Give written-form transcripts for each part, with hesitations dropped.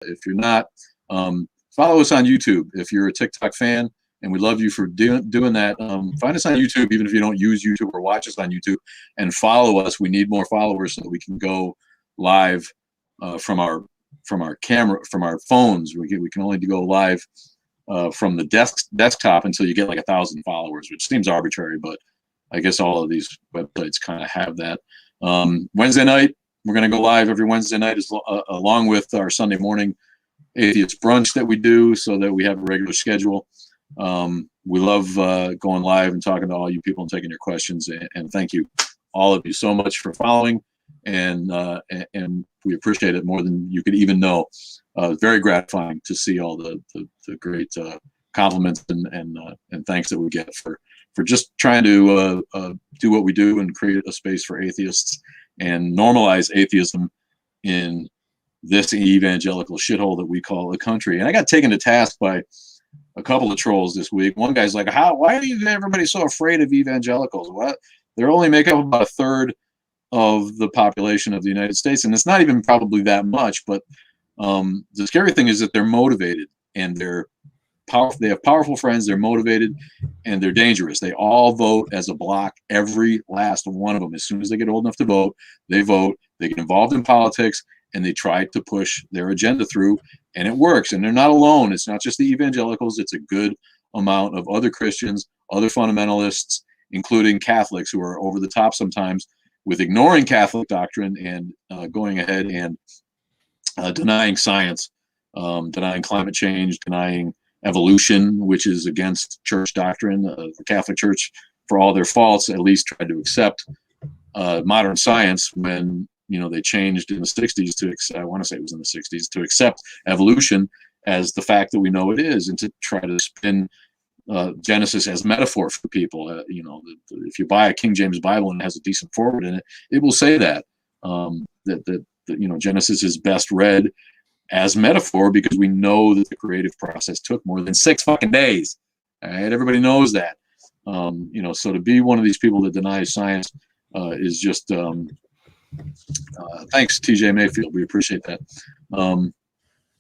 If you're not, follow us on YouTube. If you're a TikTok fan, and we love you for doing that, find us on YouTube, even if you don't use YouTube, or watch us on YouTube, and follow us. We need more followers so that we can go live from our camera, from our phones. We can only go live from the desktop until you get like 1,000 followers, which seems arbitrary, but I guess all of these websites kind of have that. Wednesday night, we're going to go live every Wednesday night, along with our Sunday morning atheist brunch that we do, so that we have a regular schedule. We love going live and talking to all you people and taking your questions, and thank you, all of you, so much for following, and we appreciate it more than you could even know. Very gratifying to see all the great compliments and thanks that we get for just trying to do what we do and create a space for atheists and normalize atheism in this evangelical shithole that we call a country. And I got taken to task by a couple of trolls this week. One guy's like, why are everybody so afraid of evangelicals? What? They're only make up about 1/3 of the population of the United States, and it's not even probably that much, but the scary thing is that they're motivated, and they're powerful. They have powerful friends, they're motivated, and they're dangerous. They all vote as a block, every last one of them. As soon as they get old enough to vote, they vote, they get involved in politics, and they try to push their agenda through, and it works. And they're not alone. It's not just the evangelicals. It's a good amount of other Christians, other fundamentalists, including Catholics, who are over the top sometimes with ignoring Catholic doctrine and going ahead and denying science, denying climate change, denying evolution, which is against church doctrine. The Catholic Church, for all their faults, at least tried to accept modern science when they changed in the 60s to accept, I want to say it was in the 60s, to accept evolution as the fact that we know it is, and to try to spin Genesis as metaphor for people. If you buy a King James Bible and it has a decent forward in it, it will say that Genesis is best read as metaphor, because we know that the creative process took more than 6 fucking days. All right, everybody knows that. So to be one of these people that denies science is just thanks, TJ Mayfield. We appreciate that.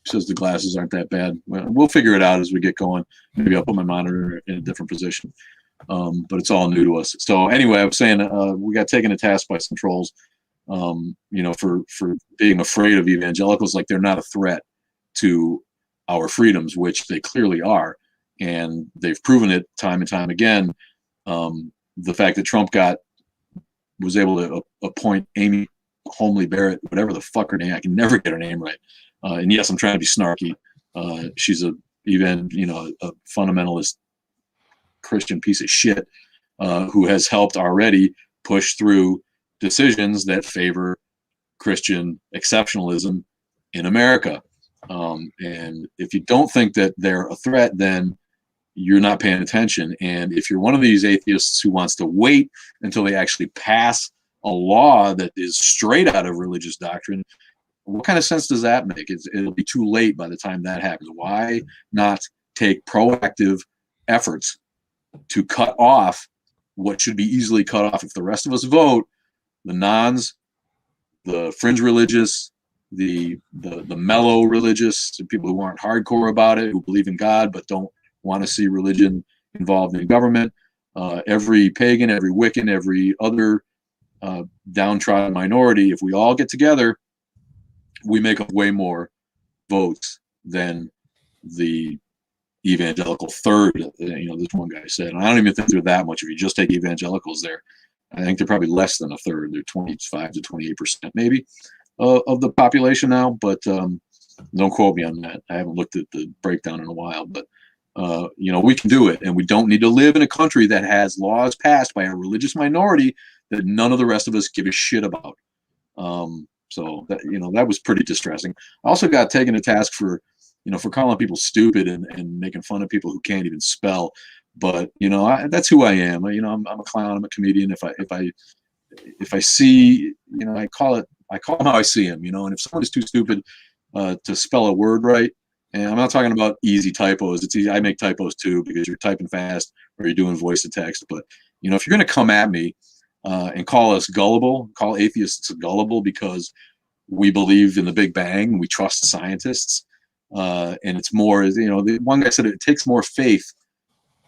Says the glasses aren't that bad. We'll figure it out as we get going. Maybe I'll put my monitor in a different position. But it's all new to us. So anyway, I was saying we got taken to task by some trolls, for being afraid of evangelicals, like they're not a threat to our freedoms, which they clearly are. And they've proven it time and time again. The fact that Trump was able to appoint Amy Homely Barrett, whatever the fuck her name, I can never get her name right. And yes, I'm trying to be snarky. She's a fundamentalist Christian piece of shit who has helped already push through decisions that favor Christian exceptionalism in America. And if you don't think that they're a threat, then you're not paying attention. And if you're one of these atheists who wants to wait until they actually pass a law that is straight out of religious doctrine, what kind of sense does that make? It'll be too late by the time that happens. Why not take proactive efforts to cut off what should be easily cut off? If the rest of us vote, the nones, the fringe religious, the mellow religious, the people who aren't hardcore about it, who believe in God but don't want to see religion involved in government, every pagan, every Wiccan, every other downtrodden minority, if we all get together, we make up way more votes than the evangelical third. This one guy said, and I don't even think they're that much. If you just take evangelicals there, I think they're probably less than a third. They're 25 to 28% maybe of the population now, but don't quote me on that. I haven't looked at the breakdown in a while, but we can do it, and we don't need to live in a country that has laws passed by a religious minority that none of the rest of us give a shit about. So that was pretty distressing. I also got taken to task for calling people stupid and making fun of people who can't even spell. But that's who I am. I'm a clown. I'm a comedian. If I see, I call them how I see them. And if someone is too stupid to spell a word right, and I'm not talking about easy typos. It's easy. I make typos too, because you're typing fast or you're doing voice to text. But if you're going to come at me and call us gullible, call atheists gullible because we believe in the Big Bang, we trust scientists, And it's more, the one guy said it takes more faith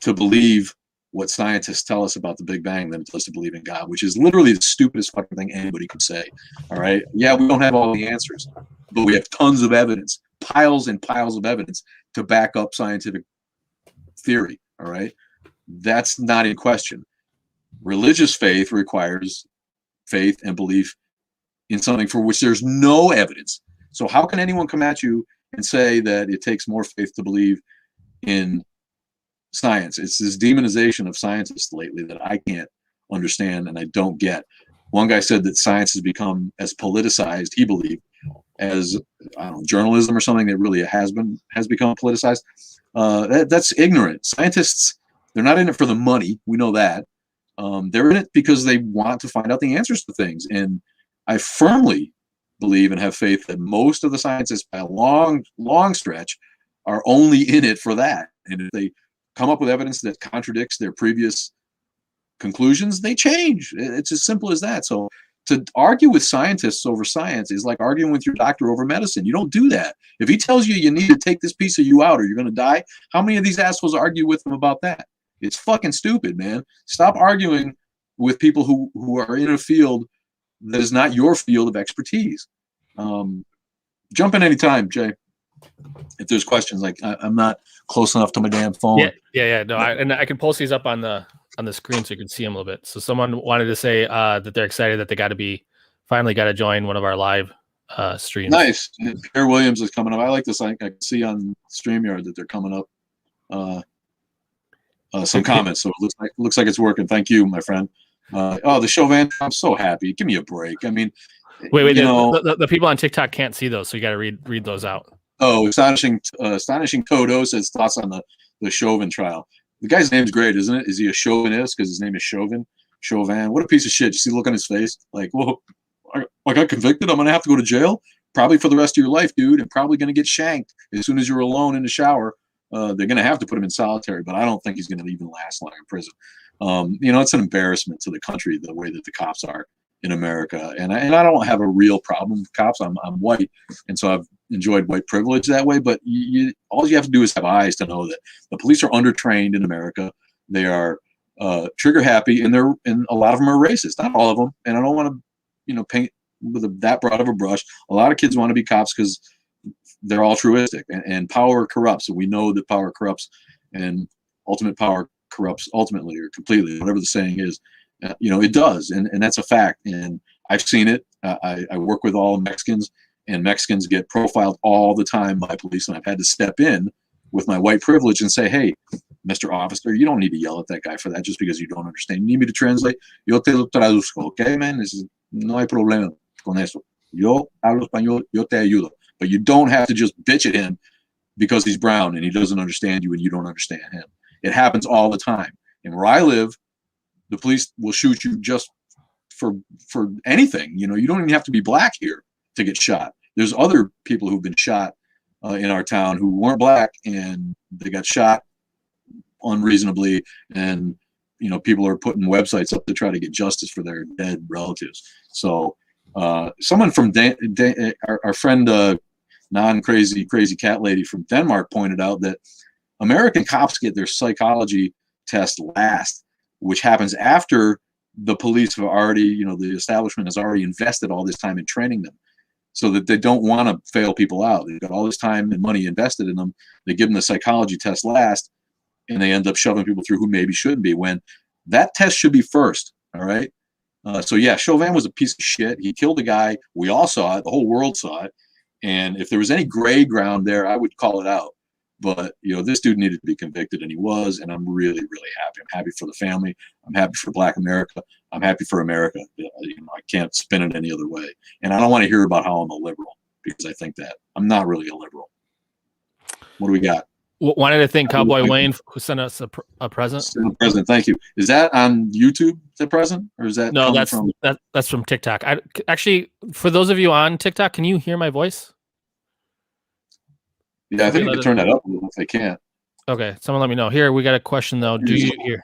to believe what scientists tell us about the Big Bang than it does to believe in God, which is literally the stupidest fucking thing anybody could say. All right. Yeah, we don't have all the answers, but we have tons of evidence, piles and piles of evidence to back up scientific theory. All right. That's not in question. Religious faith requires faith and belief in something for which there's no evidence. So how can anyone come at you and say that it takes more faith to believe in science? It's this demonization of scientists lately that I can't understand and I don't get. One guy said that science has become as politicized, he believed, as journalism or something that really has become politicized. That's ignorant. Scientists, they're not in it for the money. We know that. They're in it because they want to find out the answers to things. And I firmly believe and have faith that most of the scientists, by a long, long stretch, are only in it for that. And if they come up with evidence that contradicts their previous conclusions, they change. It's as simple as that. So to argue with scientists over science is like arguing with your doctor over medicine. You don't do that. If he tells you you need to take this piece of you out or you're going to die, how many of these assholes argue with him about that? It's fucking stupid, man. Stop arguing with people who are in a field that is not your field of expertise. Jump in anytime, Jay. If there's questions, like I'm not close enough to my damn phone. Yeah. No, I can post these up on the screen so you can see them a little bit. So someone wanted to say that they're excited that they finally got to join one of our live streams. Nice. Pierre Williams is coming up. I like this. I can see on StreamYard that they're coming up. Some comments. So it looks like it's working. Thank you, my friend. The Chauvin. I'm so happy. Give me a break. I mean, wait. The people on TikTok can't see those, so you got to read those out. Oh, astonishing Todo says thoughts on the Chauvin trial. The guy's name's great, isn't it? Is he a chauvinist because his name is Chauvin? What a piece of shit. You see the look on his face? Like, well, I got convicted. I'm going to have to go to jail probably for the rest of your life, dude, and probably going to get shanked as soon as you're alone in the shower. They're going to have to put him in solitary, but I don't think he's going to even last long in prison. It's an embarrassment to the country, the way that the cops are in America. And I don't have a real problem with cops. I'm white, and so I've enjoyed white privilege that way. But all you have to do is have eyes to know that the police are undertrained in America. They are trigger happy, and a lot of them are racist. Not all of them. And I don't want to, paint with that broad of a brush. A lot of kids want to be cops because they're altruistic, and power corrupts. And we know that power corrupts, and ultimate power corrupts ultimately or completely, whatever the saying is. It does, and that's a fact. And I've seen it. I work with all Mexicans, and Mexicans get profiled all the time by police, and I've had to step in with my white privilege and say, hey, Mr. Officer, you don't need to yell at that guy for that just because you don't understand. You need me to translate? Yo te lo traduzco, okay, man? No hay problema con eso. Yo hablo español, yo te ayudo. But you don't have to just bitch at him because he's brown and he doesn't understand you and you don't understand him. It happens all the time. And where I live, the police will shoot you just for anything. You don't even have to be black here to get shot. There's other people who've been shot in our town who weren't black, and they got shot unreasonably. And people are putting websites up to try to get justice for their dead relatives. So someone from our friend, non-crazy cat lady from Denmark, pointed out that American cops get their psychology test last, which happens after the police have already, the establishment has already invested all this time in training them, so that they don't want to fail people out. They've got all this time and money invested in them. They give them the psychology test last, and they end up shoving people through who maybe shouldn't be, when that test should be first. All right. So yeah, Chauvin was a piece of shit. He killed a guy. We all saw it. The whole world saw it. And if there was any gray ground there, I would call it out. But, this dude needed to be convicted, and he was, and I'm really, really happy. I'm happy for the family. I'm happy for Black America. I'm happy for America. I can't spin it any other way. And I don't want to hear about how I'm a liberal, because I think that I'm not really a liberal. What do we got? Wanted to thank Cowboy Wayne who sent us a present. Sent a present. Thank you. Is that on YouTube, the present? Or is that that's from TikTok. Actually, for those of you on TikTok, can you hear my voice? Yeah, I think you can turn that up a little if they can't. Okay, someone let me know. Here, we got a question, though. Do you hear?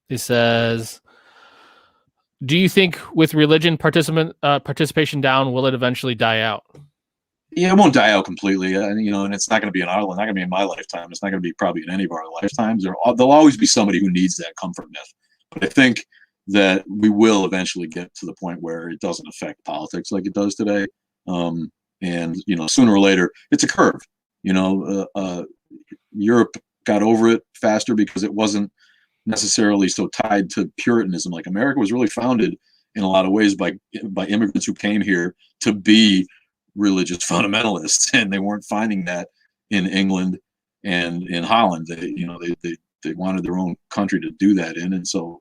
It says, do you think with religion participation down, will it eventually die out? Yeah, it won't die out completely, and it's not going to be in Ireland, not going to be in my lifetime. It's not going to be probably in any of our lifetimes. There'll always be somebody who needs that comfort myth. But I think that we will eventually get to the point where it doesn't affect politics like it does today. And sooner or later, it's a curve. Europe got over it faster because it wasn't necessarily so tied to Puritanism. Like America was really founded in a lot of ways by immigrants who came here to be religious fundamentalists, and they weren't finding that in England and in Holland. They wanted their own country to do that in, and so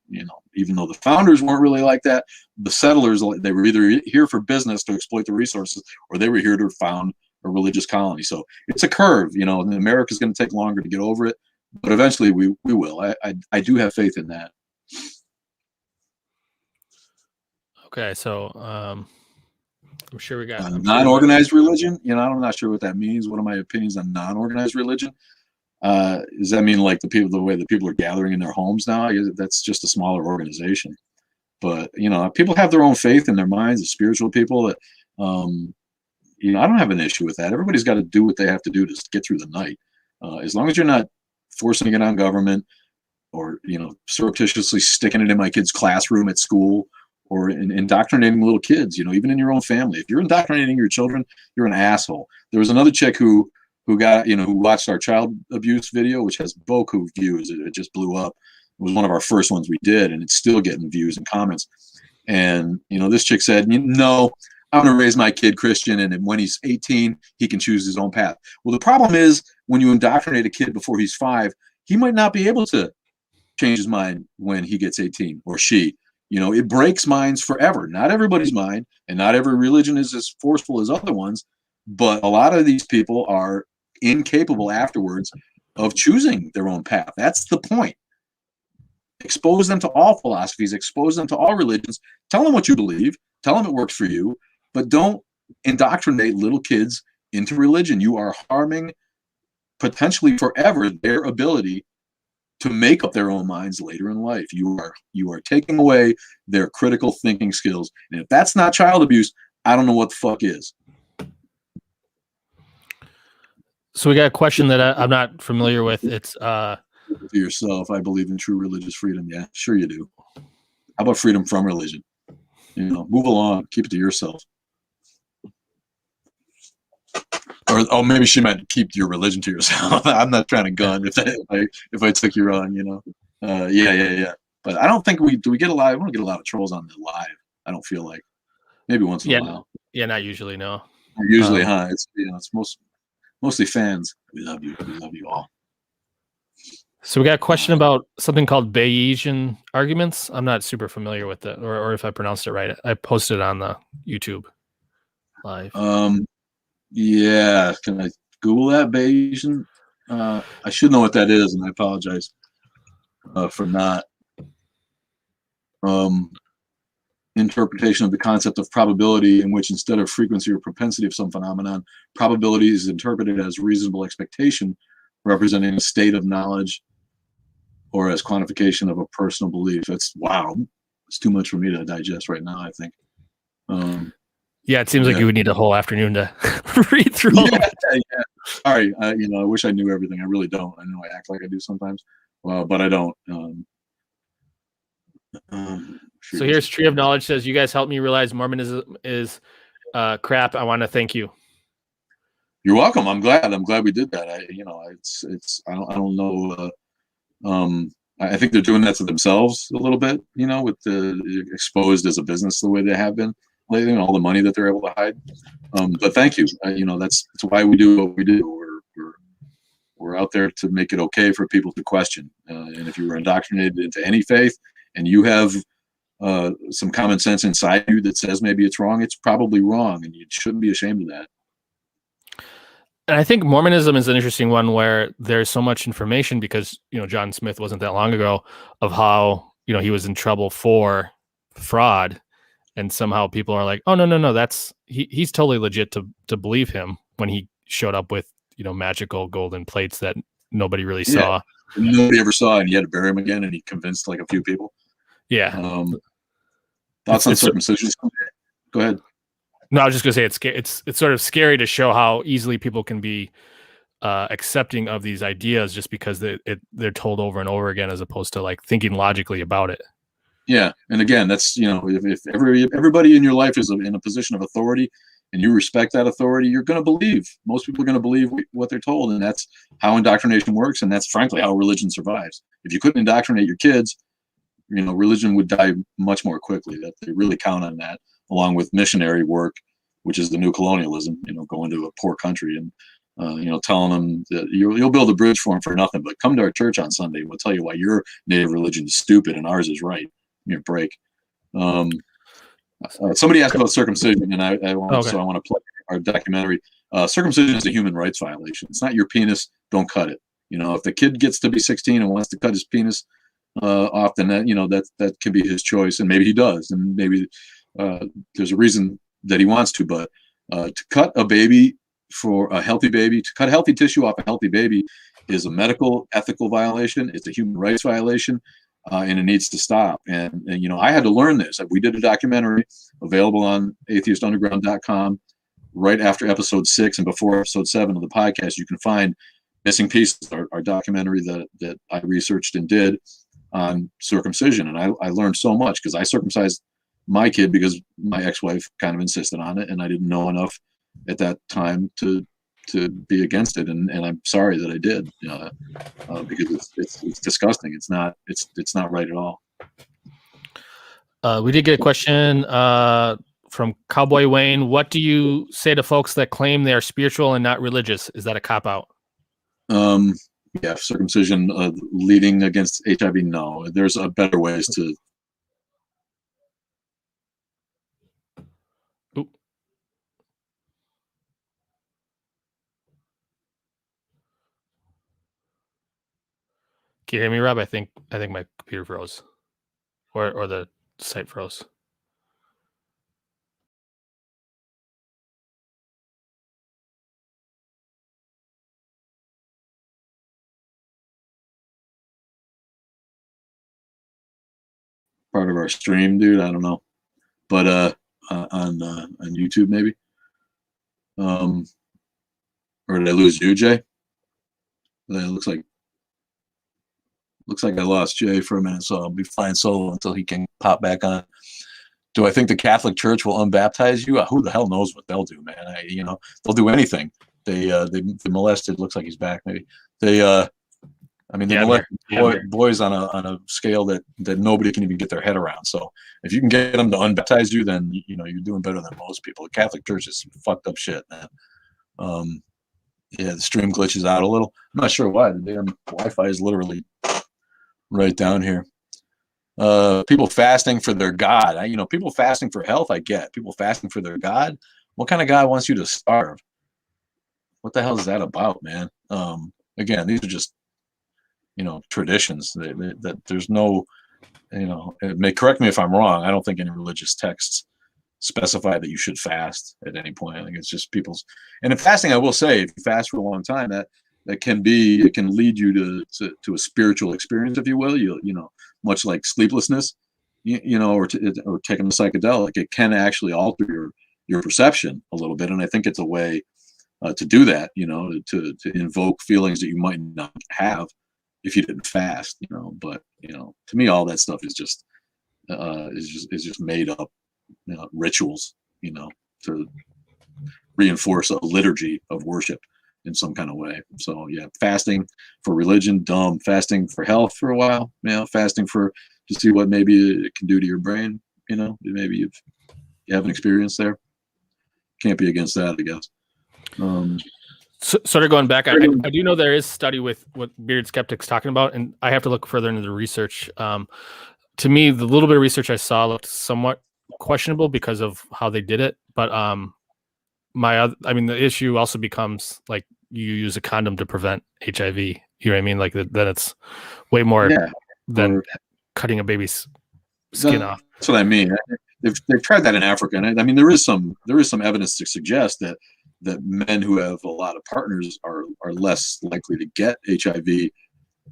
even though the founders weren't really like that, the settlers, they were either here for business to exploit the resources, or they were here to found a religious colony. So it's a curve, and America's going to take longer to get over it, but eventually we will. I do have faith in that. Okay, so I'm sure we got non-organized religion. I'm not sure what that means. What are my opinions on non-organized religion? Does that mean like the way that people are gathering in their homes now? That's just a smaller organization. But people have their own faith in their minds, the spiritual people. I don't have an issue with that. Everybody's got to do what they have to do to get through the night. As long as you're not forcing it on government, or surreptitiously sticking it in my kid's classroom at school, or indoctrinating little kids, even in your own family. If you're indoctrinating your children, you're an asshole. There was another chick who got, who watched our child abuse video, which has beaucoup views. It just blew up. It was one of our first ones we did, and it's still getting views and comments. And, this chick said, no, I'm going to raise my kid Christian, and when he's 18, he can choose his own path. Well, the problem is when you indoctrinate a kid before he's 5, he might not be able to change his mind when he gets 18, or she. It breaks minds forever. Not everybody's mind, and not every religion is as forceful as other ones, but a lot of these people are incapable afterwards of choosing their own path. That's the point. Expose them to all philosophies, expose them to all religions, tell them what you believe, tell them it works for you, but don't indoctrinate little kids into religion. You are harming potentially forever their ability to make up their own minds later in life. You are taking away their critical thinking skills. And if that's not child abuse, I don't know what the fuck is. So we got a question that I'm not familiar with. It's to yourself, I believe in true religious freedom. Yeah, sure you do. How about freedom from religion? Move along, keep it to yourself. Or maybe she might keep your religion to yourself. I'm not trying to gun if I took you on, yeah. But I don't think we get a lot. I don't get a lot of trolls on the live. I don't feel like. Maybe once in a while. Yeah, not usually. No. Usually, It's it's mostly fans. We love you. We love you all. So we got a question about something called Bayesian Arguments. I'm not super familiar with it, or if I pronounced it right. I posted it on the YouTube live. Yeah, can I Google that, Bayesian? I should know what that is, and I apologize for not. Interpretation of the concept of probability, in which instead of frequency or propensity of some phenomenon, probability is interpreted as reasonable expectation, representing a state of knowledge, or as quantification of a personal belief. Wow. It's too much for me to digest right now, I think. Yeah, it seems like you would need a whole afternoon to read through all that. Yeah. Sorry, I wish I knew everything. I really don't. I know I act like I do sometimes, but I don't. So here's Tree of Knowledge says, you guys helped me realize Mormonism is crap. I want to thank you. You're welcome. I'm glad we did that. I don't know. I think they're doing that to themselves a little bit, with the exposed as a business the way they have been lately, and all the money that they're able to hide. But thank you. That's why we do what we do. We're out there to make it okay for people to question. And if you were indoctrinated into any faith and you have some common sense inside you that says maybe it's wrong, it's probably wrong, and you shouldn't be ashamed of that. And I think Mormonism is an interesting one where there's so much information because, John Smith wasn't that long ago of how, he was in trouble for fraud. And somehow people are like, oh, no, he's totally legit to believe him when he showed up with, magical golden plates that nobody really saw. Nobody ever saw, and he had to bury him again, and he convinced like a few people. Yeah. Thoughts on circumcision? Go ahead. No, I was just gonna say it's sort of scary to show how easily people can be accepting of these ideas just because they're told over and over again, as opposed to like thinking logically about it. Yeah, and again, that's if everybody in your life is in a position of authority, and you respect that authority, you're going to believe. Most people are going to believe what they're told, and that's how indoctrination works, and that's frankly how religion survives. If you couldn't indoctrinate your kids, religion would die much more quickly. That they really count on that, along with missionary work, which is the new colonialism. Going to a poor country and telling them that you'll build a bridge for them for nothing, but come to our church on Sunday. We'll tell you why your native religion is stupid and ours is right. Break. Somebody asked about circumcision, and I want to play our documentary. Circumcision is a human rights violation. It's not your penis. Don't cut it. If the kid gets to be 16 and wants to cut his penis off, then that can be his choice, and maybe he does, and maybe there's a reason that he wants to. But to cut a baby for a healthy baby, to cut healthy tissue off a healthy baby, is a medical ethical violation. It's a human rights violation. And it needs to stop. And I had to learn this. We did a documentary available on atheistunderground.com right after episode 6 and before episode 7 of the podcast. You can find Missing Pieces, our documentary that I researched and did on circumcision. And I learned so much because I circumcised my kid because my ex-wife kind of insisted on it, and I didn't know enough at that time to be against it, and I'm sorry that I did, because it's disgusting. It's not right at all. We did get a question from Cowboy Wayne. What do you say to folks that claim they are spiritual and not religious? Is that a cop out? Yeah, circumcision leading against HIV. No, there's better ways to. Can you hear me, Rob? I think my computer froze, or the site froze. Part of our stream, dude. I don't know, but on YouTube maybe. Or did I lose you, Jay? Looks like I lost Jay for a minute, so I'll be flying solo until he can pop back on. Do I think the Catholic Church will unbaptize you? Who the hell knows what they'll do, man? They'll do anything. They molested. Looks like he's back. Maybe they molest boys on a scale that nobody can even get their head around. So if you can get them to unbaptize you, then you're doing better than most people. The Catholic Church is fucked up shit, man. The stream glitches out a little. I'm not sure why. The damn Wi-Fi is literally right down here. People fasting for their God. People fasting for health, I get. People fasting for their God. What kind of God wants you to starve? What the hell is that about, man? Again, these are just, traditions. That there's no, it may correct me if I'm wrong. I don't think any religious texts specify that you should fast at any point. I think it's just people's. And in fasting, I will say, if you fast for a long time, it can lead you to a spiritual experience, if you will. Much like sleeplessness, or taking a psychedelic, it can actually alter your perception a little bit. And I think it's a way to do that, to invoke feelings that you might not have if you didn't fast, But to me, all that stuff is just made up rituals, to reinforce a liturgy of worship in some kind of way. So yeah, fasting for religion, dumb. Fasting for health for a while, fasting to see what maybe it can do to your brain. Maybe you have an experience there. Can't be against that, I guess. Sort of going back, I do know there is study with what Beard Skeptic's talking about, and I have to look further into the research. To me, the little bit of research I saw looked somewhat questionable because of how they did it. But the issue also becomes like you use a condom to prevent HIV. You know what I mean? Like that it's way more than cutting a baby's skin off. That's what I mean. They've tried that in Africa, and there is some evidence to suggest that men who have a lot of partners are less likely to get HIV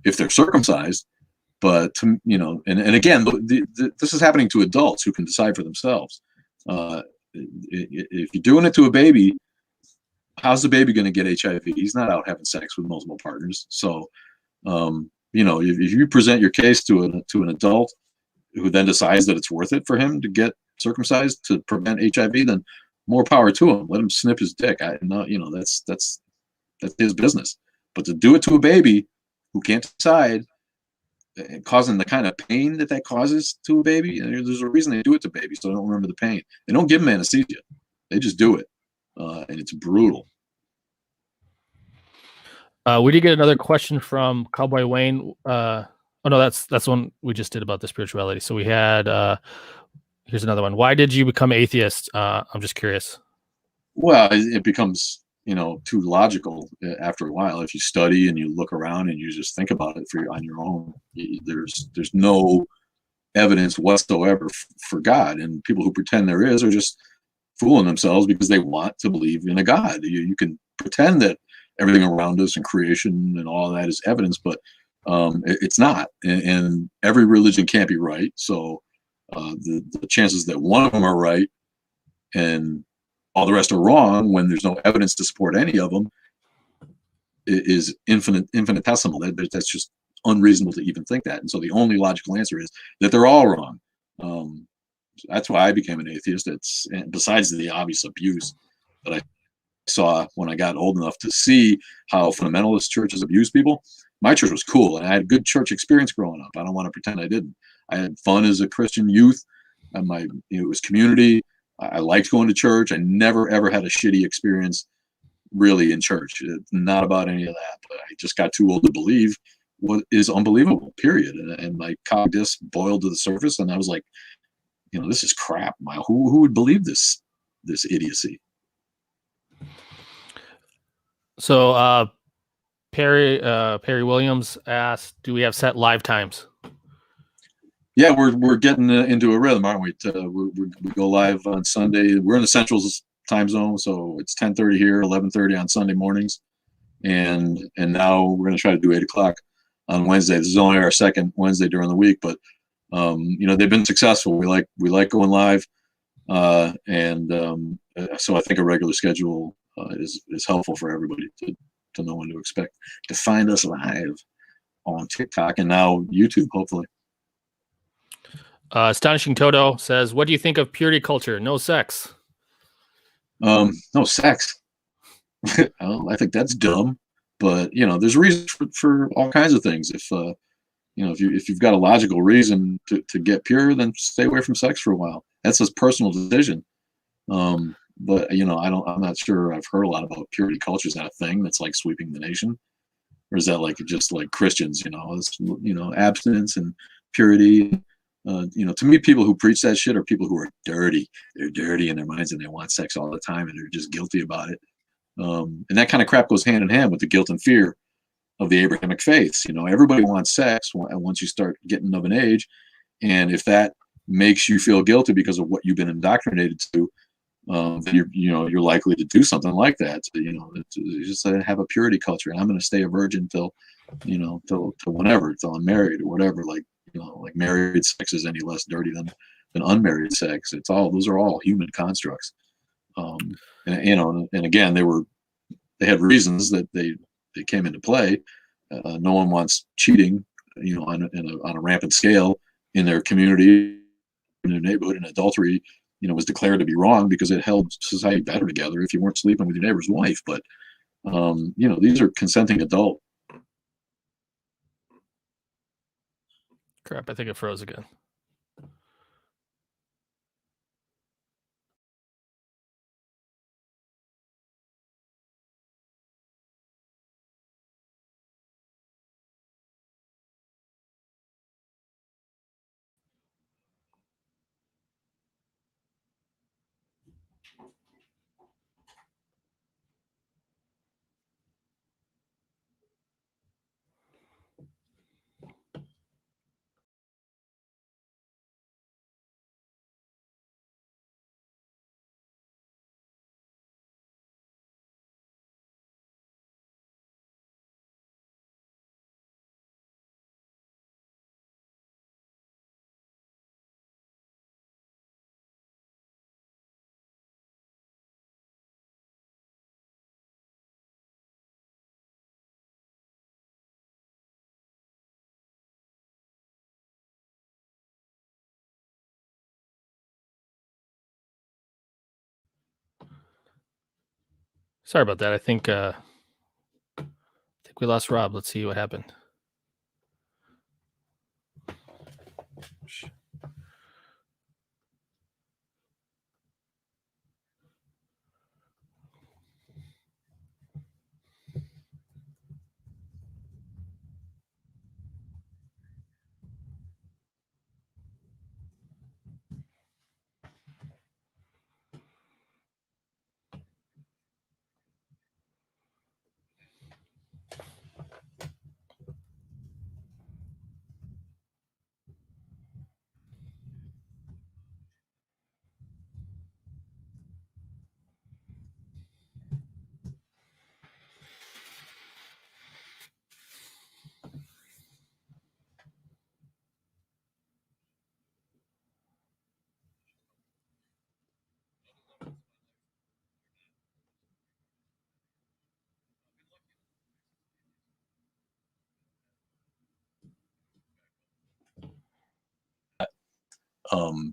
if they're circumcised. But and again, this is happening to adults who can decide for themselves. If you're doing it to a baby, how's the baby going to get HIV? He's not out having sex with multiple partners. So, if you present your case to an adult who then decides that it's worth it for him to get circumcised to prevent HIV, then more power to him. Let him snip his dick. That's his business. But to do it to a baby who can't decide, causing the kind of pain that causes to a baby, there's a reason they do it to babies, so they don't remember the pain. They don't give them anesthesia; they just do it, and it's brutal. We did get another question from Cowboy Wayne. Oh no, that's one we just did about the spirituality. So we had here's another one. Why did you become atheist? I'm just curious. Well, it becomes too logical after a while. If you study and you look around and you just think about it on your own, there's no evidence whatsoever for God, and people who pretend there is are just fooling themselves because they want to believe in a God. You can pretend that everything around us and creation and all that is evidence, but it's not. And every religion can't be right. So the chances that one of them are right and all the rest are wrong when there's no evidence to support any of them is infinitesimal. That's just unreasonable to even think that. And so the only logical answer is that they're all wrong. That's why I became an atheist. Besides the obvious abuse that I saw when I got old enough to see how fundamentalist churches abuse people. My church was cool, and I had a good church experience growing up. I don't want to pretend I didn't. I had fun as a Christian youth, and it was community. I liked going to church. I never ever had a shitty experience really in church. It's not about any of that. But I just got too old to believe what is unbelievable. Period. And my cock disc boiled to the surface, and I was like, this is crap. Who would believe this idiocy? So Perry Williams asked, "Do we have set live times?" Yeah, we're getting into a rhythm, aren't we? We go live on Sunday. We're in the Central time zone, so it's 10:30 here, 11:30 on Sunday mornings, and now we're going to try to do 8 o'clock on Wednesday. This is only our second Wednesday during the week, but they've been successful. We like going live, and so I think a regular schedule is helpful for everybody to know when to expect to find us live on TikTok and now YouTube, hopefully. Astonishing Toto says, "What do you think of purity culture? No sex." No sex. I think that's dumb, but there's reasons for all kinds of things. If you've got a logical reason to get pure, then stay away from sex for a while. That's a personal decision. But I'm not sure I've heard a lot about purity culture. Is that a thing that's like sweeping the nation, or is that just like Christians? Abstinence and purity. To me, people who preach that shit are people who are dirty. They're dirty in their minds and they want sex all the time and they're just guilty about it. And that kind of crap goes hand in hand with the guilt and fear of the Abrahamic faiths. Everybody wants sex once you start getting of an age, and if that makes you feel guilty because of what you've been indoctrinated to, then you're likely to do something like that. Just have a purity culture, and I'm going to stay a virgin till whenever, till I'm married or whatever. Like married sex is any less dirty than unmarried sex. Those are all human constructs. And again, they had reasons that they came into play. No one wants cheating, on a rampant scale in their community, in their neighborhood, and adultery, was declared to be wrong because it held society better together if you weren't sleeping with your neighbor's wife. But these are consenting adult. Crap, I think it froze again. Sorry about that. I think we lost Rob. Let's see what happened.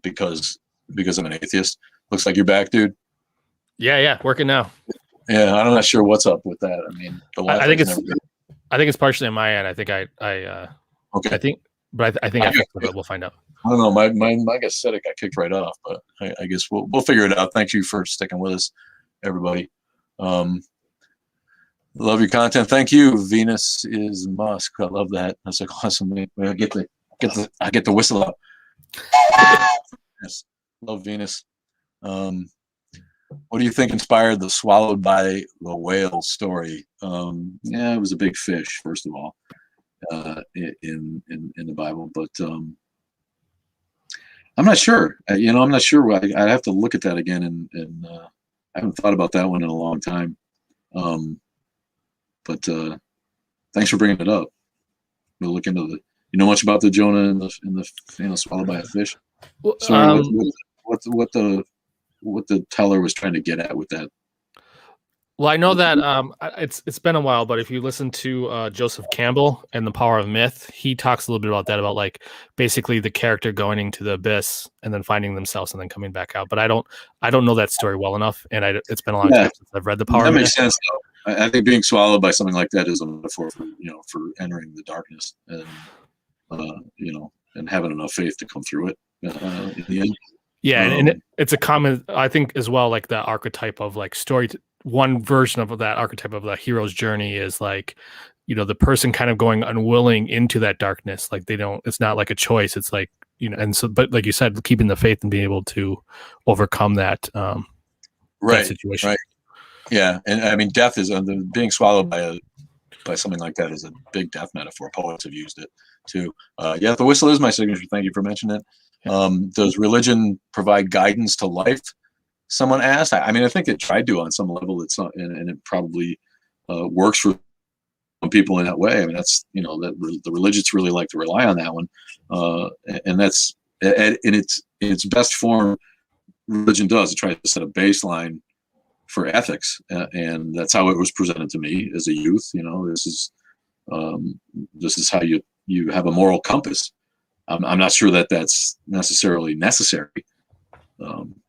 Because I'm an atheist. Looks like you're back, dude. Yeah, working now. Yeah, I'm not sure what's up with that. I mean, the I think it's never good. I think it's partially on my end. I think I Okay. I think I think I fixed it, but we'll find out. I don't know. My aesthetic got kicked right off, but I guess we'll figure it out. Thank you for sticking with us, everybody. Love your content. Thank you. Venus is Musk. I love that. That's like awesome. I get the whistle out. Yes. Love Venus. What do you think inspired the swallowed by the whale story? Yeah, it was a big fish, first of all, in the Bible, but I'm not sure. I'm not sure. I have to look at that again, and I haven't thought about that one in a long time. But thanks for bringing it up. We'll look into the. You know much about the Jonah and the swallowed by a fish? Well, Sorry, what the teller was trying to get at with that. Well, I know that it's been a while, but if you listen to Joseph Campbell and The Power of Myth, he talks a little bit about that, about like basically the character going into the abyss and then finding themselves and then coming back out. But I don't know that story well enough, and it's been a long time since I've read The Power of Myth. That makes sense, though. I think being swallowed by something like that is a metaphor for entering the darkness and and having enough faith to come through it in the end. Yeah, and it's a common, I think, as well, like the archetype of like story. One version of that archetype of the hero's journey is like, the person kind of going unwilling into that darkness. Like it's not like a choice. It's like, and so, but like you said, keeping the faith and being able to overcome that, that situation. Right. Yeah. And I mean, death is being swallowed by something like that is a big death metaphor. Poets have used it too. Yeah. The whistle is my signature. Thank you for mentioning it. Does religion provide guidance to life? Someone asked. I mean, I think it tried to on some level. It's not, and it probably works for some people in that way. I mean, that's that the religions really like to rely on that one, and that's in its best form. Religion does. It tries to set a baseline for ethics, and that's how it was presented to me as a youth. This is how you have a moral compass. I'm not sure that that's necessarily necessary.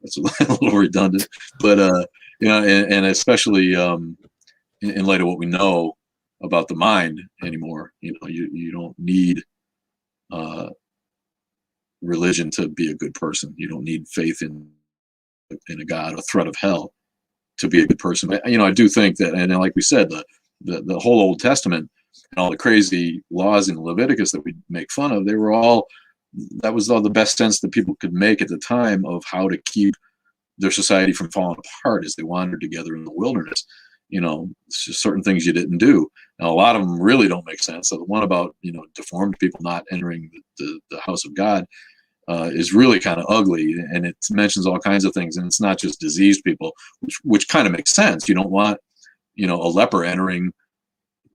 It's a little redundant, but and especially in light of what we know about the mind anymore, you don't need religion to be a good person. You don't need faith in a God, a threat of hell, to be a good person. But, I do think that, and like we said, the whole Old Testament and all the crazy laws in Leviticus that we make fun of, that was all the best sense that people could make at the time of how to keep their society from falling apart as they wandered together in the wilderness. It's just certain things you didn't do. Now, a lot of them really don't make sense. So the one about, deformed people not entering the house of God is really kind of ugly, and it mentions all kinds of things, and it's not just diseased people, which kind of makes sense. You don't want, a leper entering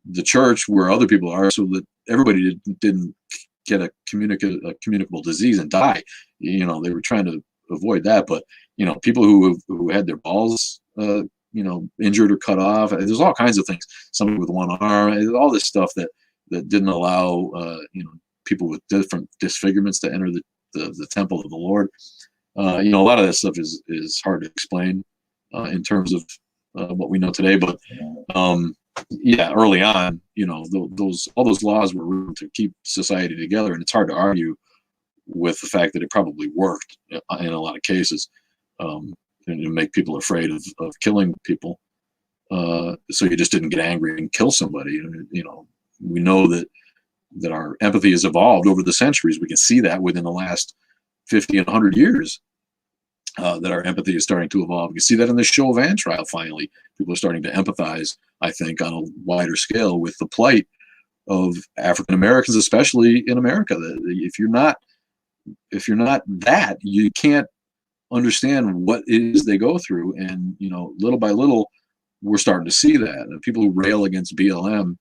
the church where other people are, so that everybody didn't get a communicable disease and die. They were trying to avoid that, but people who had their balls injured or cut off, there's all kinds of things. Somebody with one arm, all this stuff that didn't allow people with different disfigurements to enter the temple of the Lord. A lot of that stuff is hard to explain in terms of what we know today. But yeah, early on, all those laws were written to keep society together, and it's hard to argue with the fact that it probably worked in a lot of cases, and to make people afraid of killing people. So you just didn't get angry and kill somebody. We know that our empathy has evolved over the centuries. We can see that within the last 50 and 100 years, that our empathy is starting to evolve. You can see that in the Chauvin trial. Finally, people are starting to empathize, I think, on a wider scale with the plight of African Americans, especially in America. If you're not that, you can't understand what it is they go through. And little by little, we're starting to see that. And people who rail against BLM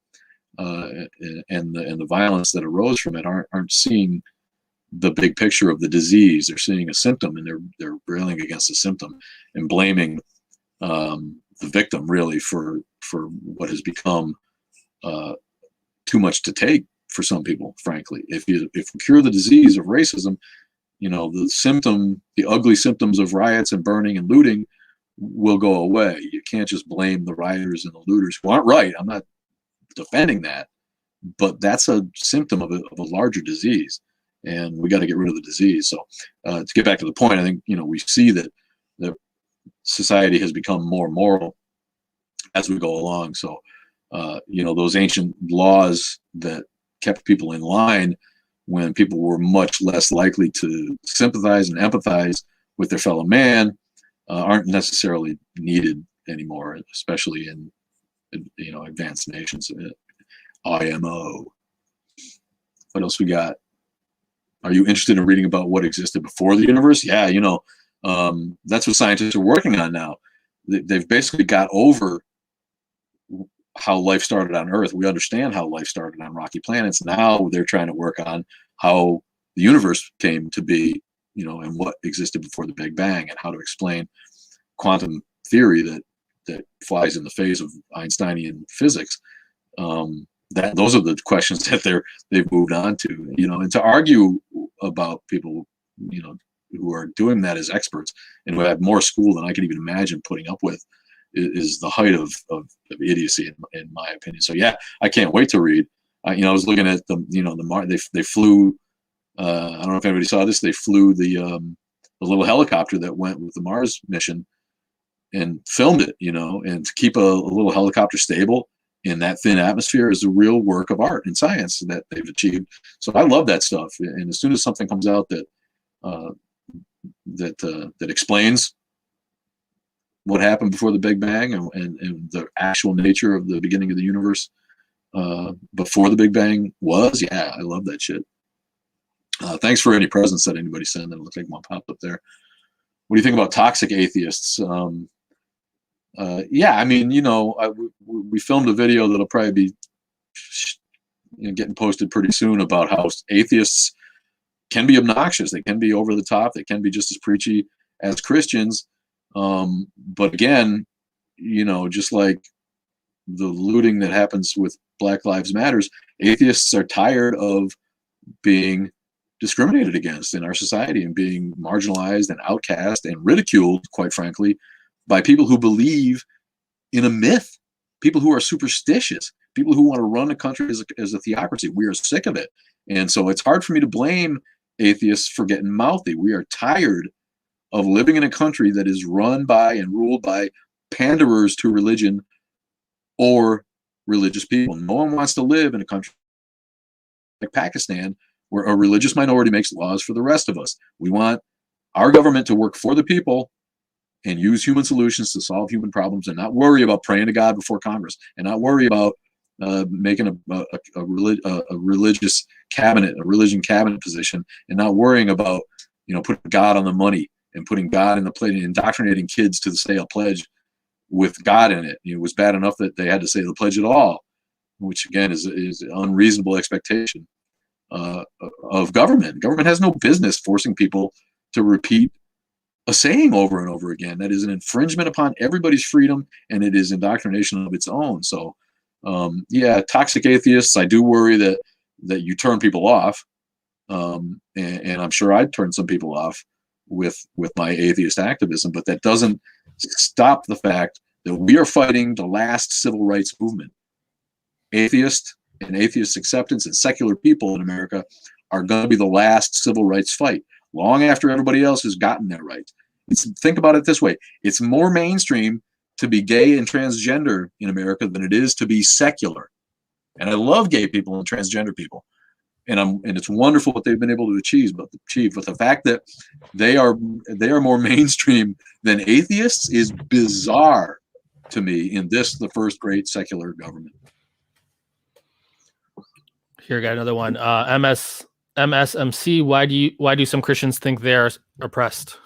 and the violence that arose from it aren't seeing the big picture of the disease. They're seeing a symptom, and they're railing against the symptom and blaming the victim really for what has become too much to take for some people. Frankly, if we cure the disease of racism, the ugly symptoms of riots and burning and looting will go away. You can't just blame the rioters and the looters who aren't right. I'm not defending that, but that's a symptom of a larger disease, and we got to get rid of the disease. So to get back to the point, I think we see that society has become more moral as we go along. So those ancient laws that kept people in line when people were much less likely to sympathize and empathize with their fellow man aren't necessarily needed anymore, especially in advanced nations. IMO. What else we got? Are you interested in reading about what existed before the universe? Yeah, that's what scientists are working on now. They've basically got over how life started on Earth. We understand how life started on rocky planets. Now they're trying to work on how the universe came to be, and what existed before the Big Bang, and how to explain quantum theory that flies in the face of Einsteinian physics. Those are the questions that they've moved on to, and to argue about people, who are doing that as experts and who have more school than I can even imagine putting up with, is the height of idiocy in my opinion. So yeah, I can't wait to read. I was looking at they flew. I don't know if anybody saw this. They flew the little helicopter that went with the Mars mission and filmed it. And to keep a little helicopter stable in that thin atmosphere is a real work of art and science that they've achieved. So I love that stuff. And as soon as something comes out that explains what happened before the Big Bang and the actual nature of the beginning of the universe before the Big Bang was, yeah, I love that shit. Thanks for any presents that anybody sent. It looked like one popped up there. What do you think about toxic atheists? Yeah, I mean, we filmed a video that'll probably be getting posted pretty soon about how atheists can be obnoxious. They can be over the top. They can be just as preachy as Christians. But again, just like the looting that happens with Black Lives Matters, atheists are tired of being discriminated against in our society and being marginalized and outcast and ridiculed, quite frankly, by people who believe in a myth, people who are superstitious, people who want to run a country as a theocracy. We are sick of it. And so it's hard for me to blame atheists for getting mouthy. We are tired of living in a country that is run by and ruled by panderers to religion or religious people. No one wants to live in a country like Pakistan, where a religious minority makes laws for the rest of us. We want our government to work for the people and use human solutions to solve human problems, and not worry about praying to God before Congress, and not worry about making a religious cabinet, a religion cabinet position, and not worrying about putting God on the money and putting God in the plate and indoctrinating kids to say a pledge with God in it. It was bad enough that they had to say the pledge at all, which again is an unreasonable expectation of government. Government has no business forcing people to repeat a saying over and over again. That is an infringement upon everybody's freedom, and it is indoctrination of its own. So yeah, toxic atheists, I do worry that you turn people off, and I'm sure I'd turn some people off with my atheist activism, but that doesn't stop the fact that we are fighting the last civil rights movement. Atheists and atheist acceptance and secular people in America are going to be the last civil rights fight, long after everybody else has gotten their rights. Think about it this way. It's more mainstream to be gay and transgender in America than it is to be secular. And I love gay people and transgender people. And it's wonderful what they've been able to achieve. But the fact that they are more mainstream than atheists is bizarre to me in the first great secular government. Here, got another one. MSMC. Why do some Christians think they are oppressed?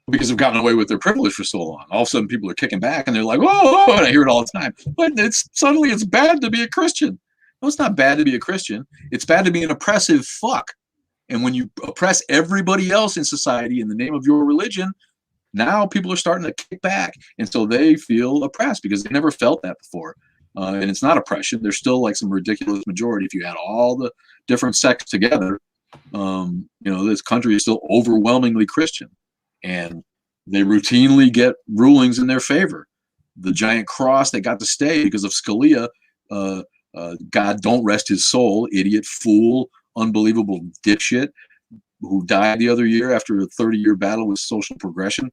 Because they've gotten away with their privilege for so long. All of a sudden, people are kicking back, and they're like, "Whoa!" And I hear it all the time. But suddenly it's bad to be a Christian. No, it's not bad to be a Christian. It's bad to be an oppressive fuck. And when you oppress everybody else in society in the name of your religion, now people are starting to kick back, and so they feel oppressed because they never felt that before. And it's not oppression. There's still like some ridiculous majority. If you add all the different sects together, this country is still overwhelmingly Christian. And they routinely get rulings in their favor. The giant cross that got to stay because of Scalia, God don't rest his soul, idiot, fool, unbelievable dipshit, who died the other year after a 30-year battle with social progression.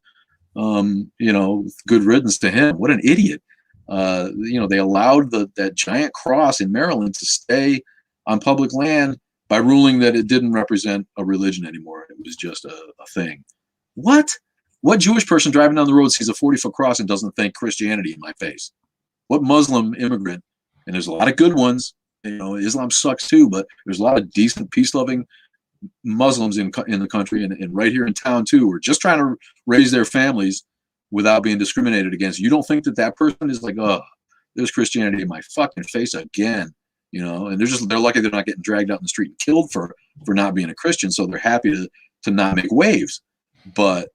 Good riddance to him. What an idiot. They allowed that giant cross in Maryland to stay on public land by ruling that it didn't represent a religion anymore. It was just a thing. What Jewish person driving down the road sees a 40-foot cross and doesn't think Christianity in my face? What Muslim immigrant, and there's a lot of good ones, Islam sucks too, but there's a lot of decent, peace-loving Muslims in the country and right here in town too, who are just trying to raise their families without being discriminated against. You don't think that person is like, oh, there's Christianity in my fucking face again, and they're lucky they're not getting dragged out in the street and killed for not being a Christian, so they're happy to not make waves. But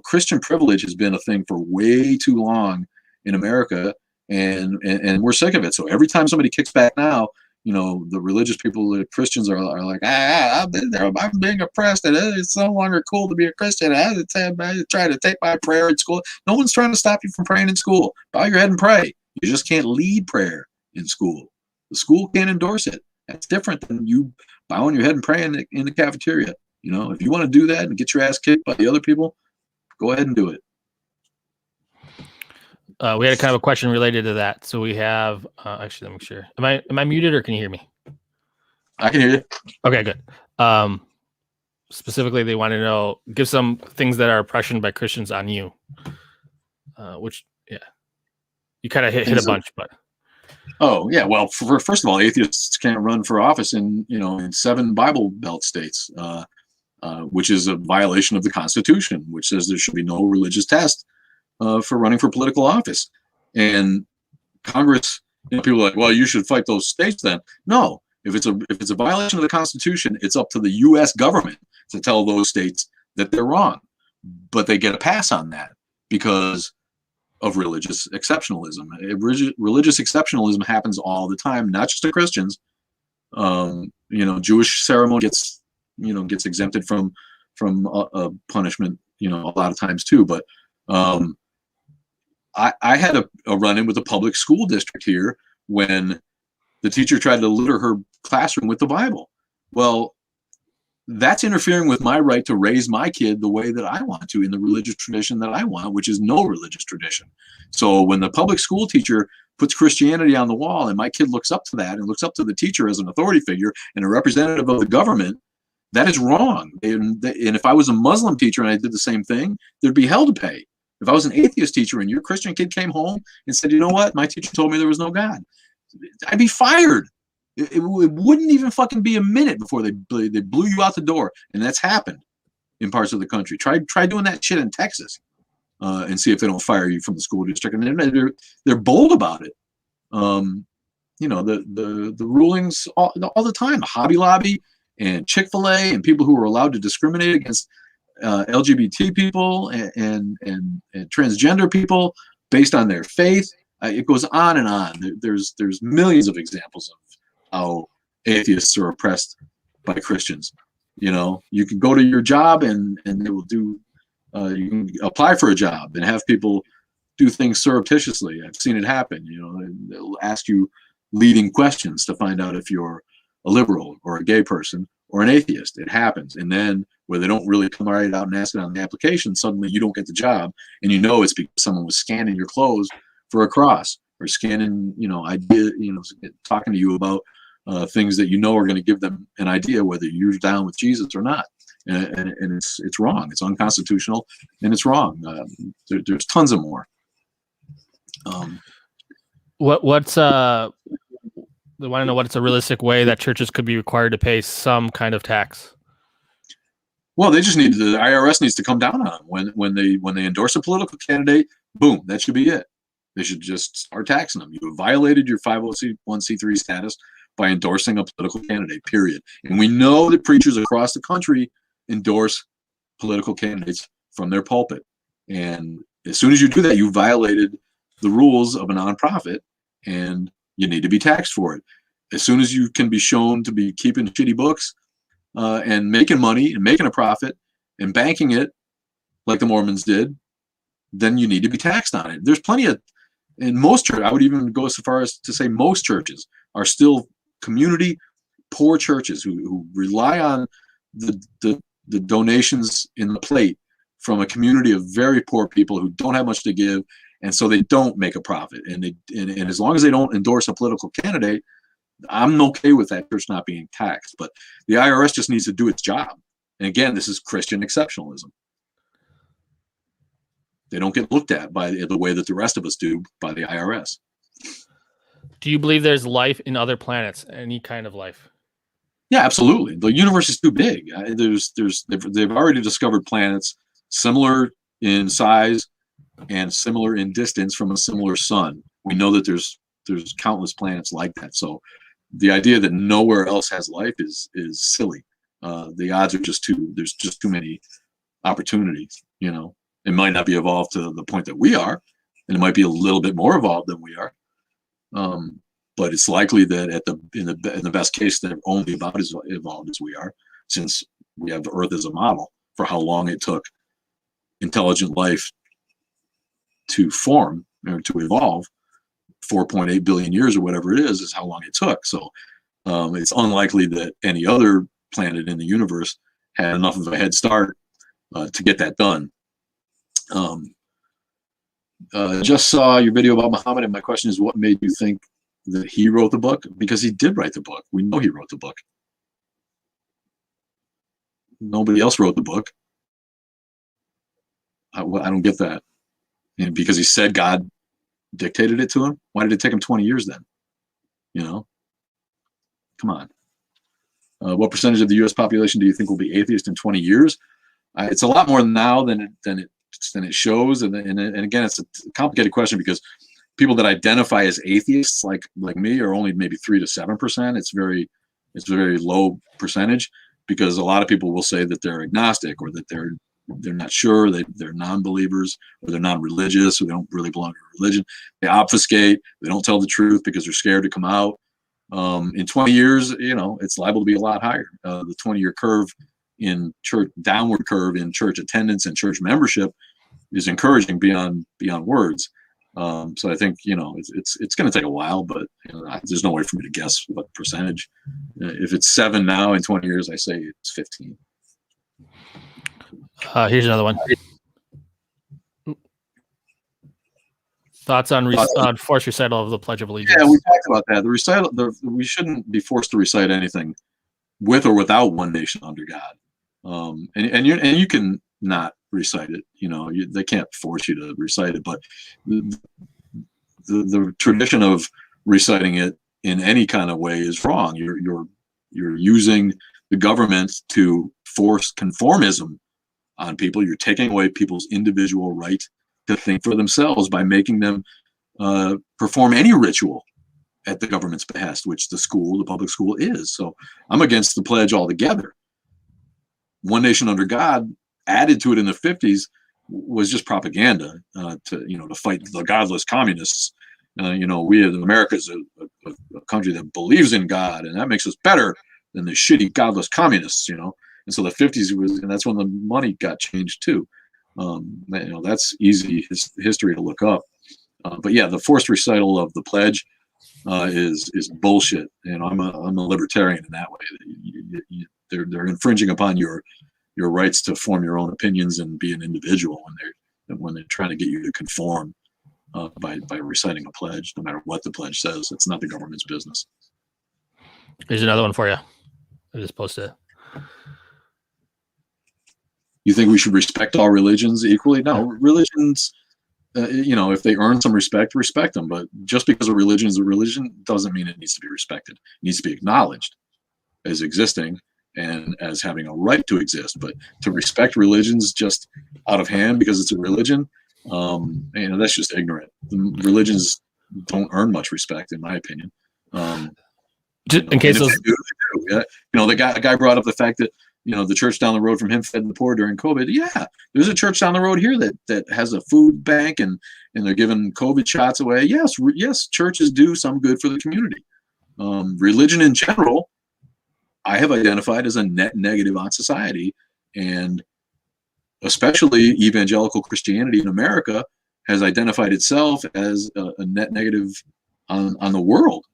Christian privilege has been a thing for way too long in America, and we're sick of it. So every time somebody kicks back now, the religious people, the Christians are like, I've been there, I'm being oppressed, and it's no longer cool to be a Christian. I try to take my prayer in school. No one's trying to stop you from praying in school. Bow your head and pray. You just can't lead prayer in school. The school can't endorse it. That's different than you bowing your head and praying in the cafeteria. If you want to do that and get your ass kicked by the other people, go ahead and do it. We had a kind of a question related to that. So we have, actually, let me make sure. Am I muted or can you hear me? I can hear you. Okay, good. Specifically, they want to know, give some things that are oppression by Christians on you. You kind of hit a bunch, but. Oh yeah, well, first of all, atheists can't run for office in 7 Bible Belt states. Which is a violation of the Constitution, which says there should be no religious test for running for political office. And Congress, people are like, well, you should fight those states then. No, if it's a violation of the Constitution, it's up to the U.S. government to tell those states that they're wrong. But they get a pass on that because of religious exceptionalism. Religious exceptionalism happens all the time, not just to Christians. Jewish ceremony gets exempted from punishment, a lot of times too. But I had a run-in with a public school district here when the teacher tried to litter her classroom with the Bible. Well, that's interfering with my right to raise my kid the way that I want to in the religious tradition that I want, which is no religious tradition. So when the public school teacher puts Christianity on the wall and my kid looks up to that and looks up to the teacher as an authority figure and a representative of the government, that is wrong. And if I was a Muslim teacher and I did the same thing, there'd be hell to pay. If I was an atheist teacher and your Christian kid came home and said, you know what, my teacher told me there was no God, I'd be fired. It wouldn't even fucking be a minute before they blew you out the door. And that's happened in parts of the country. Try doing that shit in Texas and see if they don't fire you from the school district. And they're bold about it. The rulings all the time, Hobby Lobby and Chick-fil-A and people who are allowed to discriminate against LGBT people and transgender people based on their faith. It goes on and on. There's millions of examples of how atheists are oppressed by Christians. You can go to your job and they will do, you can apply for a job and have people do things surreptitiously. I've seen it happen. They'll ask you leading questions to find out if you're a liberal or a gay person or an atheist. It happens. And then where they don't really come right out and ask it on the application, suddenly you don't get the job, and it's because someone was scanning your clothes for a cross, or scanning, talking to you about things that are going to give them an idea whether you're down with Jesus or not. And it's wrong. It's unconstitutional, and it's wrong. There's tons of more. They want to know what's a realistic way that churches could be required to pay some kind of tax. Well, the IRS needs to come down on them when they endorse a political candidate. Boom, that should be it. They should just start taxing them. You have violated your 501c3 status by endorsing a political candidate, period. And we know that preachers across the country endorse political candidates from their pulpit. And as soon as you do that, you violated the rules of a nonprofit, and you need to be taxed for it. As soon as you can be shown to be keeping shitty books and making money and making a profit and banking it like the Mormons did, then you need to be taxed on it. There's plenty of, in most churches, I would even go so far as to say most churches are still community poor churches who rely on the donations in the plate from a community of very poor people who don't have much to give, and so they don't make a profit. And as long as they don't endorse a political candidate, I'm okay with that church not being taxed. But the IRS just needs to do its job. And again, this is Christian exceptionalism. They don't get looked at by the way that the rest of us do by the IRS. Do you believe there's life in other planets? Any kind of life? Yeah, absolutely. The universe is too big. They've already discovered planets similar in size and similar in distance from a similar sun. We know that there's countless planets like that. So the idea that nowhere else has life is silly. The odds are there's just too many opportunities. It might not be evolved to the point that we are, and it might be a little bit more evolved than we are. But it's likely that in the best case, they're only about as evolved as we are, since we have the Earth as a model for how long it took intelligent life to form or to evolve. 4.8 billion years or whatever it is how long it took. So it's unlikely that any other planet in the universe had enough of a head start to get that done. Just saw your video about Muhammad, and my question is, what made you think that he wrote the book? Because he did write the book. We know he wrote the book. Nobody else wrote the book. I don't get that. And because he said God dictated it to him, why did it take him 20 years then? Come on. What percentage of the U.S. population do you think will be atheist in 20 years? It's a lot more now than it shows. And again, it's a complicated question because people that identify as atheists, like me, are only maybe 3 to 7%. It's a very low percentage, because a lot of people will say that they're agnostic, or that they're not sure, they're non-believers, or they're non-religious, or they don't really belong to religion. They obfuscate, they don't tell the truth because they're scared to come out. In 20 years, it's liable to be a lot higher. The 20-year curve in church, downward curve in church attendance and church membership, is encouraging beyond words. So I think it's going to take a while, but there's no way for me to guess what percentage. If it's 7 now, in 20 years, I say it's 15. Here's another one. Thoughts on forced recital of the Pledge of Allegiance? Yeah, we talked about that. The recital, we shouldn't be forced to recite anything with or without one nation under God. And you can not recite it. They can't force you to recite it, but the tradition of reciting it in any kind of way is wrong. You're using the government to force conformism on people. You're taking away people's individual right to think for themselves by making them perform any ritual at the government's behest, which the public school is. So I'm against the pledge altogether. One nation under God, added to it in the 50s, was just propaganda to fight the godless communists. We as America is a country that believes in God, and that makes us better than the shitty godless communists. And so the 50s and that's when the money got changed too. That's easy history to look up. But yeah, the forced recital of the pledge is bullshit. I'm a libertarian in that way. They're infringing upon your rights to form your own opinions and be an individual when they're trying to get you to conform by reciting a pledge, no matter what the pledge says. It's not the government's business. Here's another one for you. I just posted. You think we should respect all religions equally? No, religions, if they earn some respect, respect them. But just because a religion is a religion doesn't mean it needs to be respected. It needs to be acknowledged as existing and as having a right to exist. But to respect religions just out of hand because it's a religion, that's just ignorant. Religions don't earn much respect, in my opinion. In case those, the guy brought up the fact that the church down the road from him fed the poor during COVID. Yeah, there's a church down the road here that has a food bank and they're giving COVID shots away. Yes, churches do some good for the community. Religion in general, I have identified as a net negative on society, and especially evangelical Christianity in America has identified itself as a net negative on the world.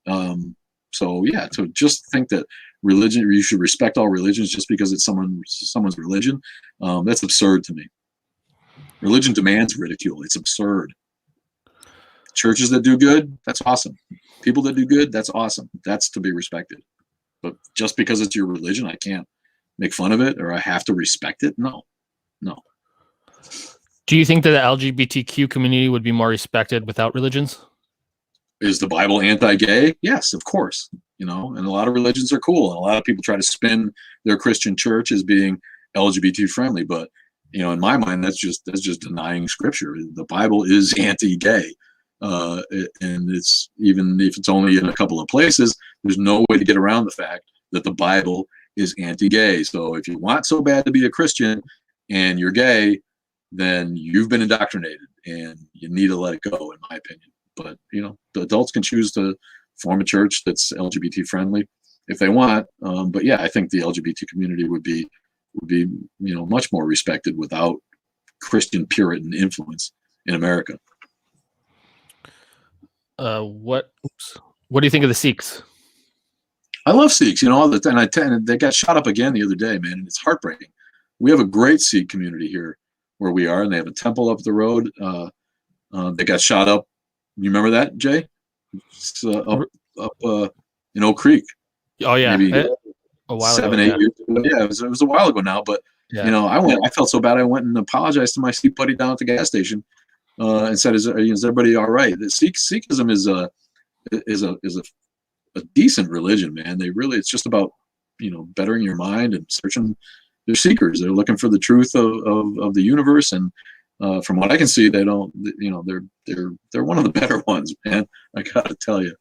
So just think that religion, you should respect all religions just because it's someone's religion. That's absurd to me. Religion demands ridicule. It's absurd. Churches that do good, that's awesome. People that do good, that's awesome. That's to be respected. But just because it's your religion, I can't make fun of it or I have to respect it. No. Do you think that the LGBTQ community would be more respected without religions? Is the Bible anti-gay? Yes, of course. And a lot of religions are cool, and a lot of people try to spin their Christian church as being LGBT friendly. But in my mind, that's just denying Scripture. The Bible is anti-gay, and it's, even if it's only in a couple of places, there's no way to get around the fact that the Bible is anti-gay. So if you want so bad to be a Christian and you're gay, then you've been indoctrinated, and you need to let it go, in my opinion. But the adults can choose to form a church that's LGBT friendly if they want. But yeah, I think the LGBT community would be much more respected without Christian Puritan influence in America. What do you think of the Sikhs? I love Sikhs, and they got shot up again the other day, man, and it's heartbreaking. We have a great Sikh community here where we are, and they have a temple up the road. They got shot up. You remember that, Jay? It's up in Oak Creek. Oh yeah, maybe a while 7, ago, 8 years ago. Yeah, it was a while ago now. But I felt so bad. I went and apologized to my Sikh buddy down at the gas station and said, "Is everybody all right?" The Sikhism is a decent religion, man. It's just about bettering your mind and searching. They're seekers. They're looking for the truth of the universe, and from what I can see, they don't. They're one of the better ones, man. I gotta tell you.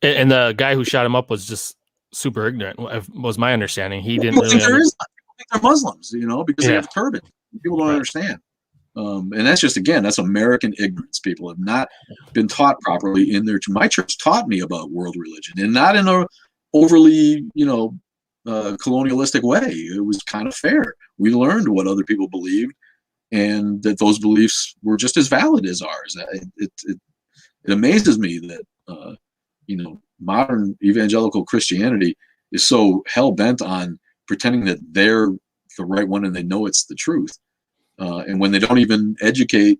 And the guy who shot him up was just super ignorant. Was my understanding. He didn't really. People think they're Muslims, because they have turbans. People don't understand. And that's that's American ignorance. People have not been taught properly in their. My church taught me about world religion, and not in a overly, colonialistic way. It was kind of fair. We learned what other people believed, and that those beliefs were just as valid as ours. It amazes me that modern evangelical Christianity is so hell bent on pretending that they're the right one and they know it's the truth, and when they don't even educate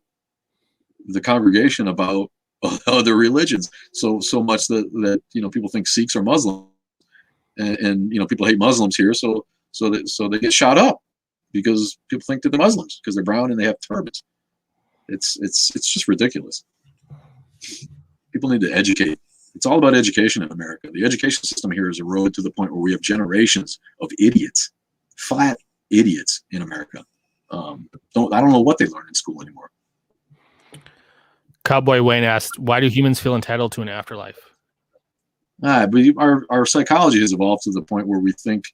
the congregation about other religions, so much that people think Sikhs are Muslim, and people hate Muslims here, so they get shot up because people think that they're Muslims because they're brown and they have turbans. It's just ridiculous. People need to educate. It's all about education in America. The education system here is eroded to the point where we have generations of idiots, flat idiots in America. I don't know what they learn in school anymore. Cowboy Wayne asked, "Why do humans feel entitled to an afterlife?" But our psychology has evolved to the point where we think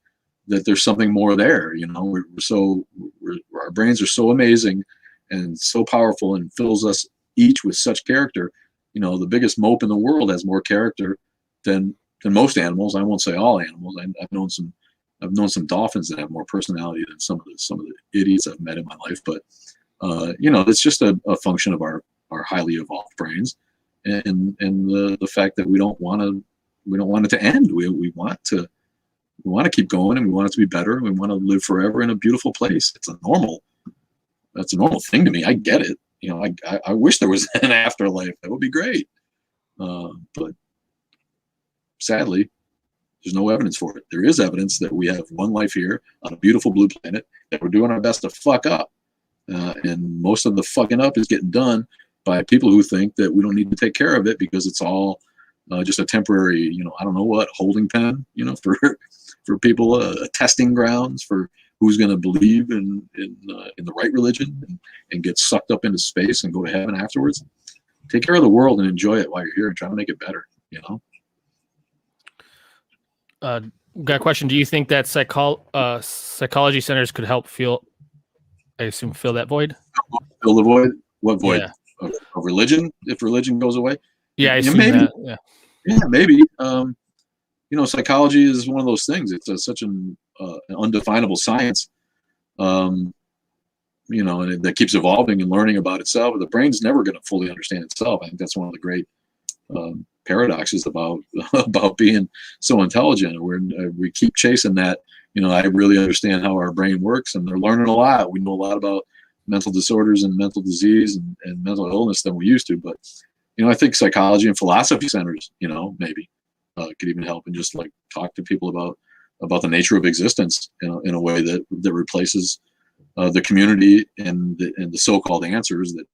that there's something more there. Our brains are so amazing and so powerful and fills us each with such character. The biggest mope in the world has more character than most animals. I won't say all animals. I've known some I've known some dolphins that have more personality than some of the idiots I've met in my life. But it's just a function of our highly evolved brains, and the fact that we don't want it to end. We want to keep going, and we want it to be better, and we want to live forever in a beautiful place. That's a normal thing to me. I get it. I wish there was an afterlife. That would be great. But sadly, there's no evidence for it. There is evidence that we have one life here on a beautiful blue planet that we're doing our best to fuck up. And most of the fucking up is getting done by people who think that we don't need to take care of it because it's all just a temporary, I don't know what, holding pen, for people, testing grounds for who's going to believe in the right religion and get sucked up into space and go to heaven afterwards. Take care of the world and enjoy it while you're here and try to make it better, Got a question. Do you think that psychology centers could help fill that void? Fill the void? What void? Yeah. Of religion? If religion goes away? Yeah, I assume maybe. That. Yeah, maybe. Psychology is one of those things. It's such an undefinable science, and that keeps evolving and learning about itself. The brain's never going to fully understand itself. I think that's one of the great paradoxes about being so intelligent. We keep chasing that. I really understand how our brain works, and they're learning a lot. We know a lot about mental disorders and mental disease and mental illness than we used to. But I think psychology and philosophy centers, maybe could even help, and just like talk to people about the nature of existence in a way that replaces the community and the so-called answers that.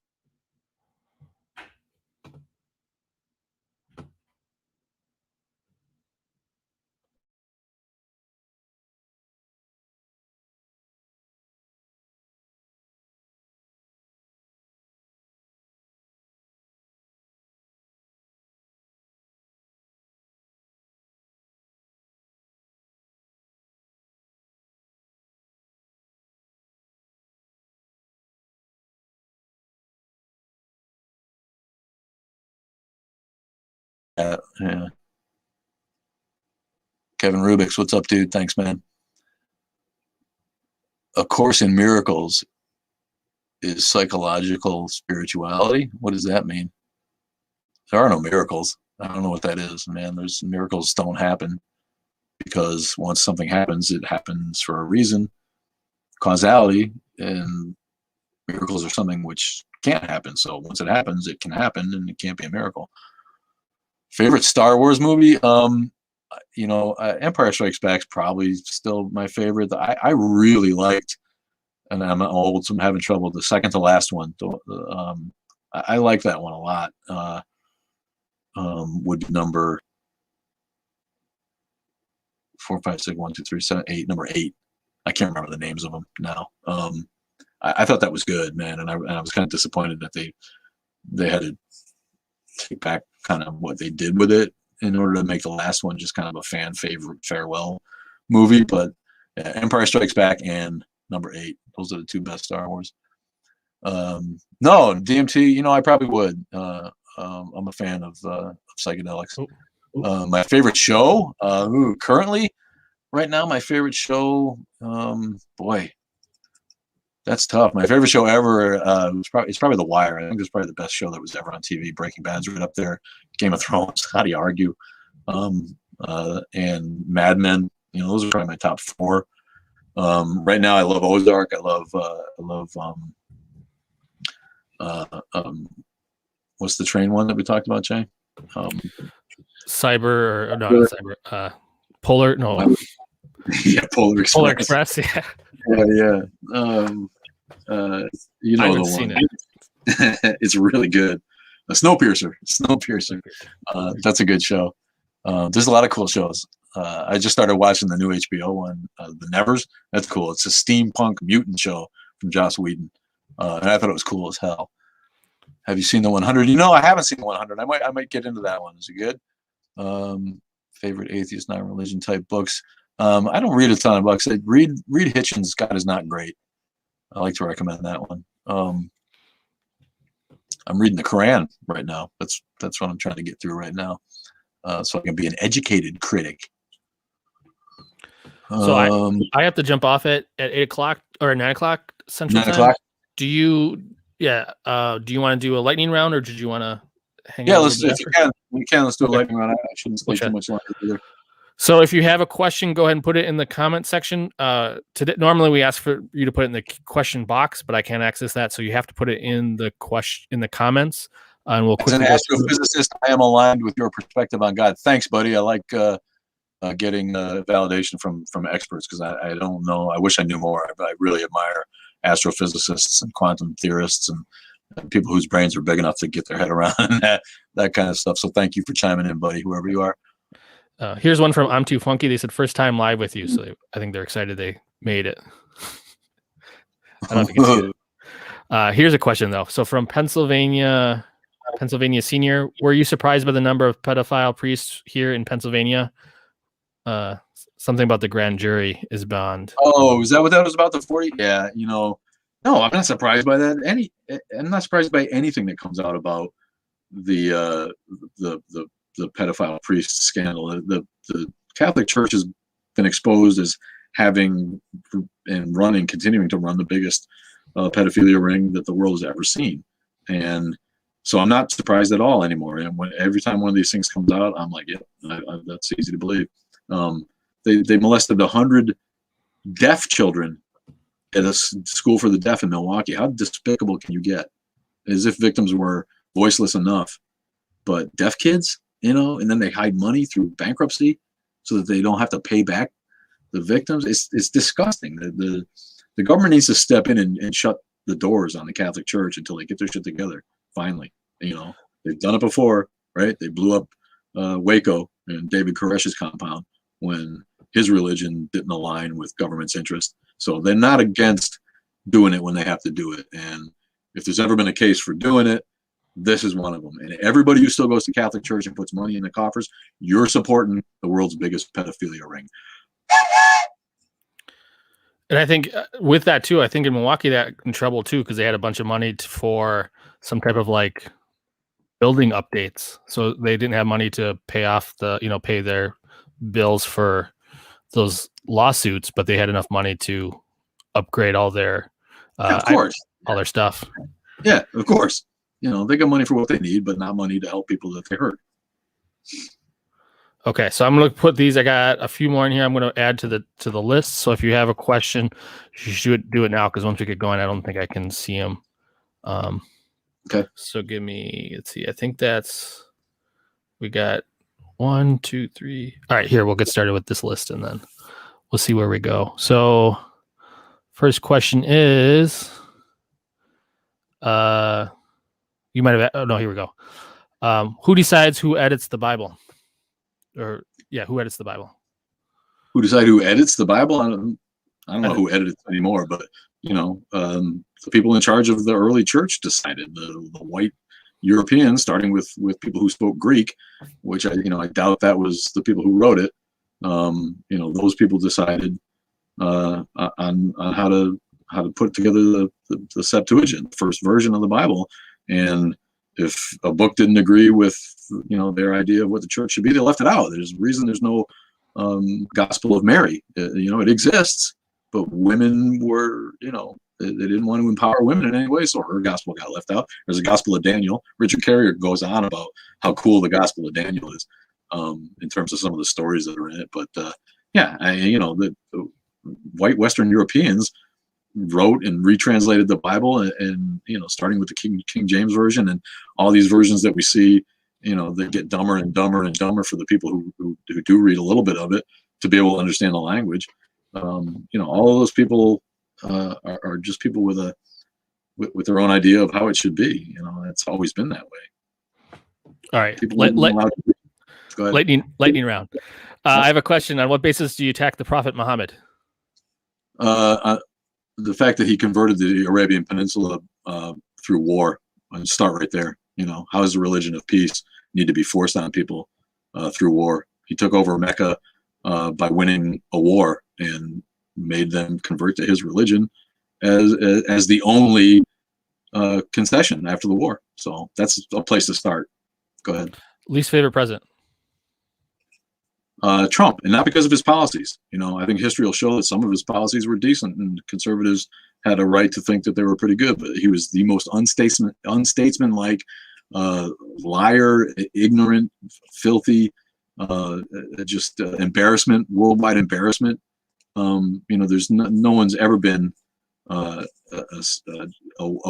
Yeah. Kevin Rubix, what's up, dude? Thanks, man. A Course in Miracles is psychological spirituality. What does that mean? There are no miracles. I don't know what that is, man. Miracles don't happen because once something happens, it happens for a reason. Causality, and miracles are something which can't happen. So once it happens, it can happen, and it can't be a miracle. Favorite Star Wars movie? Empire Strikes Back is probably still my favorite. I really liked, and I'm old, so I'm having trouble. The second to last one, I like that one a lot. Would be number 4, 5, 6, 1, 2, 3, 7, 8. Number 8. I can't remember the names of them now. I thought that was good, man, and I was kind of disappointed that they had to take back kind of what they did with it in order to make the last one just kind of a fan favorite farewell movie. But yeah, Empire Strikes Back and number 8, those are the two best Star Wars. No, DMT, I probably would. I'm a fan of psychedelics. My favorite show, currently, right now, my favorite show, boy, that's tough. My favorite show ever it's probably The Wire. I think it's probably the best show that was ever on TV. Breaking Bad's right up there. Game of Thrones. How do you argue? And Mad Men. Those are probably my top 4. Right now, I love Ozark. I love what's the train one that we talked about, Jay? Cyber, or no, not Cyber. Polar, no. Yeah, Polar Express. Polar Express, yeah. Yeah. I haven't seen it. It's really good. Snowpiercer. That's a good show. There's a lot of cool shows. I just started watching the new HBO one, The Nevers. That's cool. It's a steampunk mutant show from Joss Whedon, and I thought it was cool as hell. Have you seen The 100? I haven't seen The 100. I might get into that one. Is it good? Favorite atheist, non-religion type books. I don't read a ton of books. I read Hitchens' God Is Not Great. I like to recommend that one. I'm reading the Quran right now. That's what I'm trying to get through right now, so I can be an educated critic. So I have to jump off at 8 o'clock or 9 o'clock Central 9 Time. o'clock. Do you do you want to do a lightning round, or did you want to hang Yeah, out? let's, if you can, we can. Let's do a lightning round. I shouldn't stay Okay. too much longer either. So if you have a question, go ahead and put it in the comment section. Today, normally we ask for you to put it in the question box, but I can't access that, so you have to put it in the comments, and we'll As an quickly go through it. astrophysicist, I am aligned with your perspective on God. Thanks, buddy. I like getting validation from experts, because I don't know. I wish I knew more. I really admire astrophysicists and quantum theorists and people whose brains are big enough to get their head around that kind of stuff. So thank you for chiming in, buddy, whoever you are. Here's one from I'm Too Funky. They said first time live with you, so I think they're excited they made it. I don't know if you can see it. Here's a question though. So from Pennsylvania Senior, were you surprised by the number of pedophile priests here in Pennsylvania? Something about the grand jury is banned. Oh, is that what that was about? The 40? Yeah, no, I'm not surprised by that. I'm not surprised by anything that comes out about the pedophile priest scandal. The Catholic Church has been exposed as having and continuing to run the biggest pedophilia ring that the world has ever seen, and so I'm not surprised at all anymore. And every time one of these things comes out, I'm like, yeah, that's easy to believe. They molested 100 deaf children at a school for the deaf in Milwaukee. How despicable can you get? As if victims were voiceless enough, but deaf kids, and then they hide money through bankruptcy so that they don't have to pay back the victims. It's disgusting. The government needs to step in and shut the doors on the Catholic Church until they get their shit together. Finally, they've done it before, right? They blew up Waco and David Koresh's compound when his religion didn't align with government's interest. So they're not against doing it when they have to do it. And if there's ever been a case for doing it, this is one of them. And everybody who still goes to Catholic Church and puts money in the coffers, you're supporting the world's biggest pedophilia ring. And I think with that too, I think in Milwaukee that in trouble too, because they had a bunch of money for some type of like building updates. So they didn't have money to pay off pay their bills for those lawsuits, but they had enough money to upgrade all their of course, all their stuff. Yeah, of course. They got money for what they need, but not money to help people that they hurt. Okay, so I'm going to put these. I got a few more in here. I'm going to add to the list. So if you have a question, you should do it now, because once we get going, I don't think I can see them. Okay. So give me. Let's see. I think we got 1, 2, 3. All right, here we'll get started with this list, and then we'll see where we go. So first question is, you might have. Oh no, here we go. Who decides who edits the Bible? Who edits the Bible? Who decide who edits the Bible? I don't know who edits anymore, but the people in charge of the early church decided. The white Europeans, starting with people who spoke Greek, which I doubt that was the people who wrote it. Those people decided on how to put together the Septuagint, the first version of the Bible. And if a book didn't agree with their idea of what the church should be, they left it out. There's a reason there's no Gospel of Mary. It exists, but women were they didn't want to empower women in any way, so her gospel got left out. There's a Gospel of Daniel. Richard Carrier goes on about how cool the Gospel of Daniel is in terms of some of the stories that are in it. But the white Western Europeans wrote and retranslated the Bible, and starting with the King James version and all these versions that we see, they get dumber and dumber and dumber for the people who do read a little bit of it to be able to understand the language. All of those people are just people with their own idea of how it should be. It's always been that way. All right, Go ahead. lightning round. I have a question. On what basis do you attack the Prophet Muhammad? The fact that he converted the Arabian Peninsula through war. I'd start right there. How does the religion of peace need to be forced on people through war? He took over Mecca by winning a war and made them convert to his religion as the only concession after the war. So that's a place to start. Go ahead. Least favorite president? Trump, and not because of his policies. I think history will show that some of his policies were decent, and conservatives had a right to think that they were pretty good. But he was the most unstatesmanlike, liar, ignorant, filthy, just embarrassment, worldwide embarrassment. There's no one's ever been a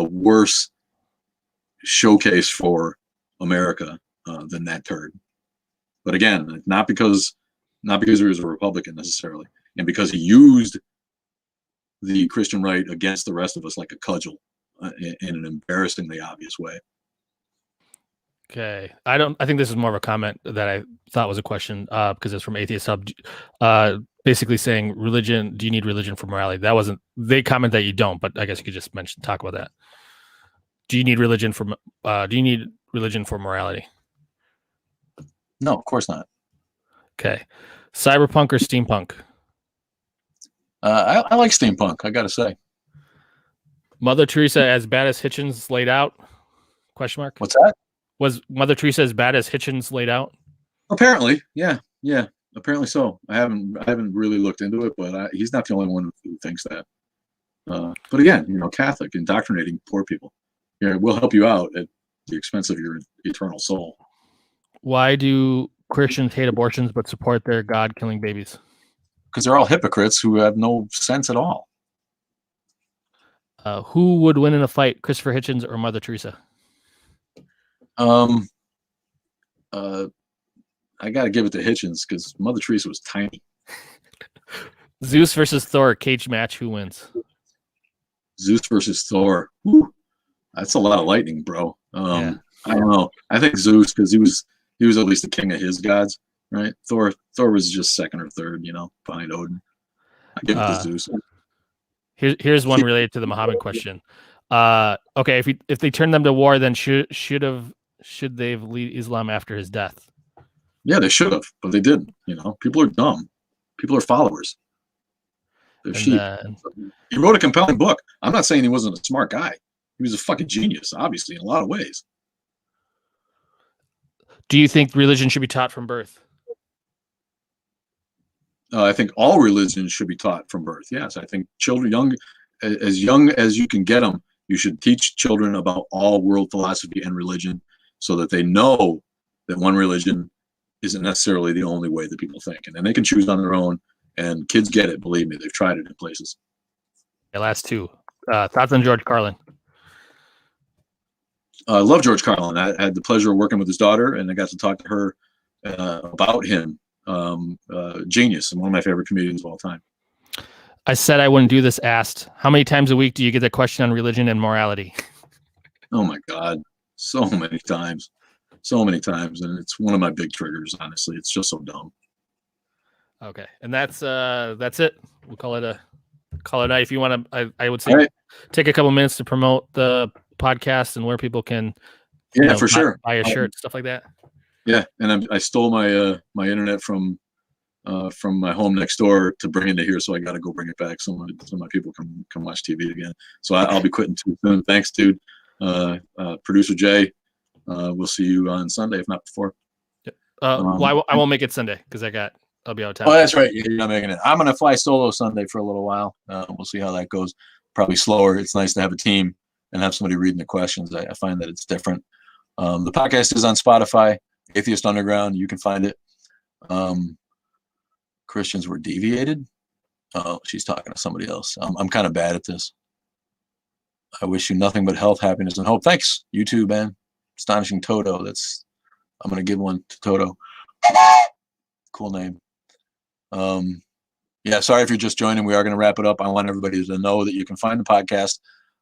worse showcase for America than that turd. But again, not because he was a Republican necessarily, and because he used the Christian right against the rest of us like a cudgel in an embarrassingly obvious way. Okay, I think this is more of a comment that I thought was a question because it's from Atheist Hub, basically saying religion. Do you need religion for morality? That wasn't. They comment that you don't, but I guess you could just talk about that. Do you need religion for morality? No, of course not. Okay, cyberpunk or steampunk? I like steampunk. I gotta say. Mother Teresa as bad as Hitchens laid out? Question mark. What's that? Was Mother Teresa as bad as Hitchens laid out? Apparently, yeah. Apparently so. I haven't really looked into it, but he's not the only one who thinks that. But again, Catholic indoctrinating poor people. We'll help you out at the expense of your eternal soul. Why do Christians hate abortions but support their God killing babies? Because they're all hypocrites who have no sense at all. Who would win in a fight, Christopher Hitchens or Mother Teresa? I got to give it to Hitchens because Mother Teresa was tiny. Zeus versus Thor, cage match. Who wins? Zeus versus Thor. Whew. That's a lot of lightning, bro. Yeah. I don't know. I think Zeus because he was at least the king of his gods, right? Thor was just second or third, behind Odin. I give it to Zeus. Here's one related to the Muhammad question. Okay, if they turn them to war, then should they lead Islam after his death? Yeah, they should have, but they didn't. People are dumb. People are followers. They're sheep. He wrote a compelling book. I'm not saying he wasn't a smart guy. He was a fucking genius, obviously, in a lot of ways. Do you think religion should be taught from birth? I think all religions should be taught from birth. Yes, I think children, as young as you can get them, you should teach children about all world philosophy and religion so that they know that one religion isn't necessarily the only way that people think. And then they can choose on their own, and kids get it. Believe me, they've tried it in places. Okay, last two. Thoughts on George Carlin? I love George Carlin. I had the pleasure of working with his daughter, and I got to talk to her about him. Genius, and one of my favorite comedians of all time. I said I wouldn't do this. Asked, how many times a week do you get the question on religion and morality? Oh my God, so many times, and it's one of my big triggers. Honestly, it's just so dumb. Okay, and that's it. We'll call it a night. If you want to, I would say take a couple minutes to promote the podcast and where people can, for sure, buy a shirt, stuff like that. Yeah, and I stole my internet from my home next door to bring it to here, so I got to go bring it back so my people can watch TV again. So I'll be quitting too soon. Thanks, dude. Producer Jay, we'll see you on Sunday, if not before. Well, I won't make it Sunday because I'll be out of town. Oh, that's right. You're not making it. I'm gonna fly solo Sunday for a little while. We'll see how that goes. Probably slower. It's nice to have a team and have somebody reading the questions. I find that it's different. The podcast is on Spotify. Atheist Underground, you can find it. Christians were deviated. Oh, she's talking to somebody else. I'm kind of bad at this. I wish you nothing but health, happiness, and hope. Thanks, you too, man. Astonishing Toto. I'm gonna give one to Toto. Cool name. Yeah, sorry if you're just joining. We are going to wrap it up. I want everybody to know that you can find the podcast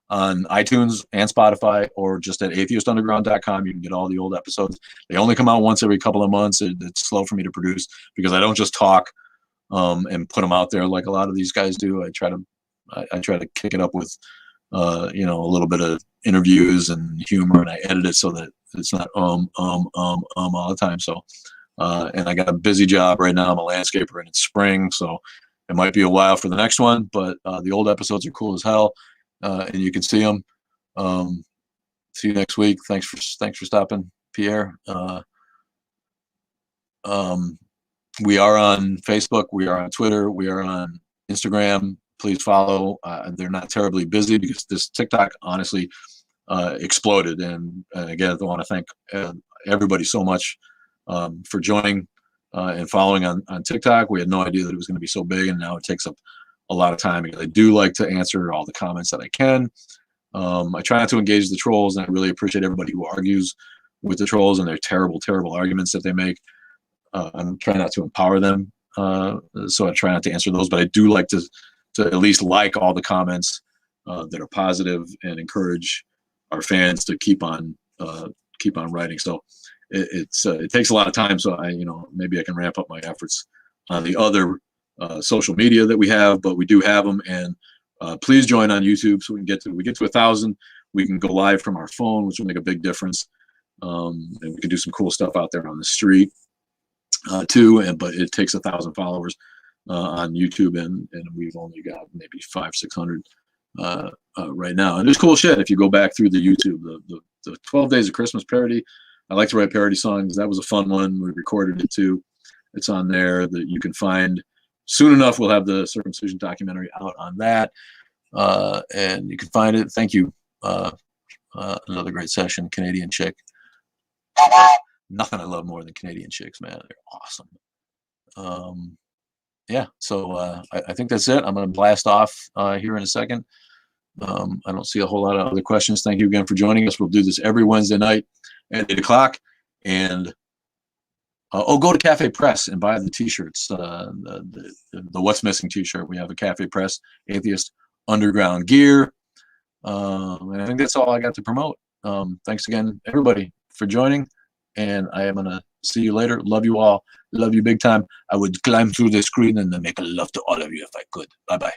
on iTunes and Spotify, or just at atheistunderground.com. You can get all the old episodes. They only come out once every couple of months. It's slow for me to produce because I don't just talk and put them out there like a lot of these guys do. I try to kick it up with a little bit of interviews and humor, and I edit it so that it's not all the time. So and I got a busy job right now. I'm a landscaper, and it's spring, so it might be a while for the next one, but the old episodes are cool as hell. And you can see them. See you next week. Thanks for stopping, Pierre. We are on Facebook. We are on Twitter. We are on Instagram. Please follow. They're not terribly busy because this TikTok honestly exploded. And again, I want to thank everybody so much for joining and following on TikTok. We had no idea that it was going to be so big, and now it takes up a lot of time. I do like to answer all the comments that I can. I try not to engage the trolls, and I really appreciate everybody who argues with the trolls and their terrible, terrible arguments that they make. I'm trying not to empower them, so I try not to answer those. But I do like to at least like all the comments that are positive and encourage our fans to keep on writing. So it takes a lot of time. So maybe I can ramp up my efforts on the other social media that we have, but we do have them. And please join on YouTube so we get to 1,000. We can go live from our phone, which will make a big difference. And we can do some cool stuff out there on the street too. But it takes 1,000 followers on YouTube, and we've only got maybe 500-600 right now. And there's cool shit if you go back through the YouTube, the 12 Days of Christmas parody. I like to write parody songs. That was a fun one. We recorded it too. It's on there that you can find. Soon enough, we'll have the Circumcision documentary out on that, and you can find it. Thank you. Another great session. Canadian chick. Nothing I love more than Canadian chicks, man. They're awesome. Yeah, so I think that's it. I'm going to blast off here in a second. I don't see a whole lot of other questions. Thank you again for joining us. We'll do this every Wednesday night at 8 o'clock. And go to Cafe Press and buy the T-shirts, the What's Missing T-shirt. We have a Cafe Press Atheist Underground gear. And I think that's all I got to promote. Thanks again, everybody, for joining. And I am going to see you later. Love you all. Love you big time. I would climb through the screen and make love to all of you if I could. Bye-bye.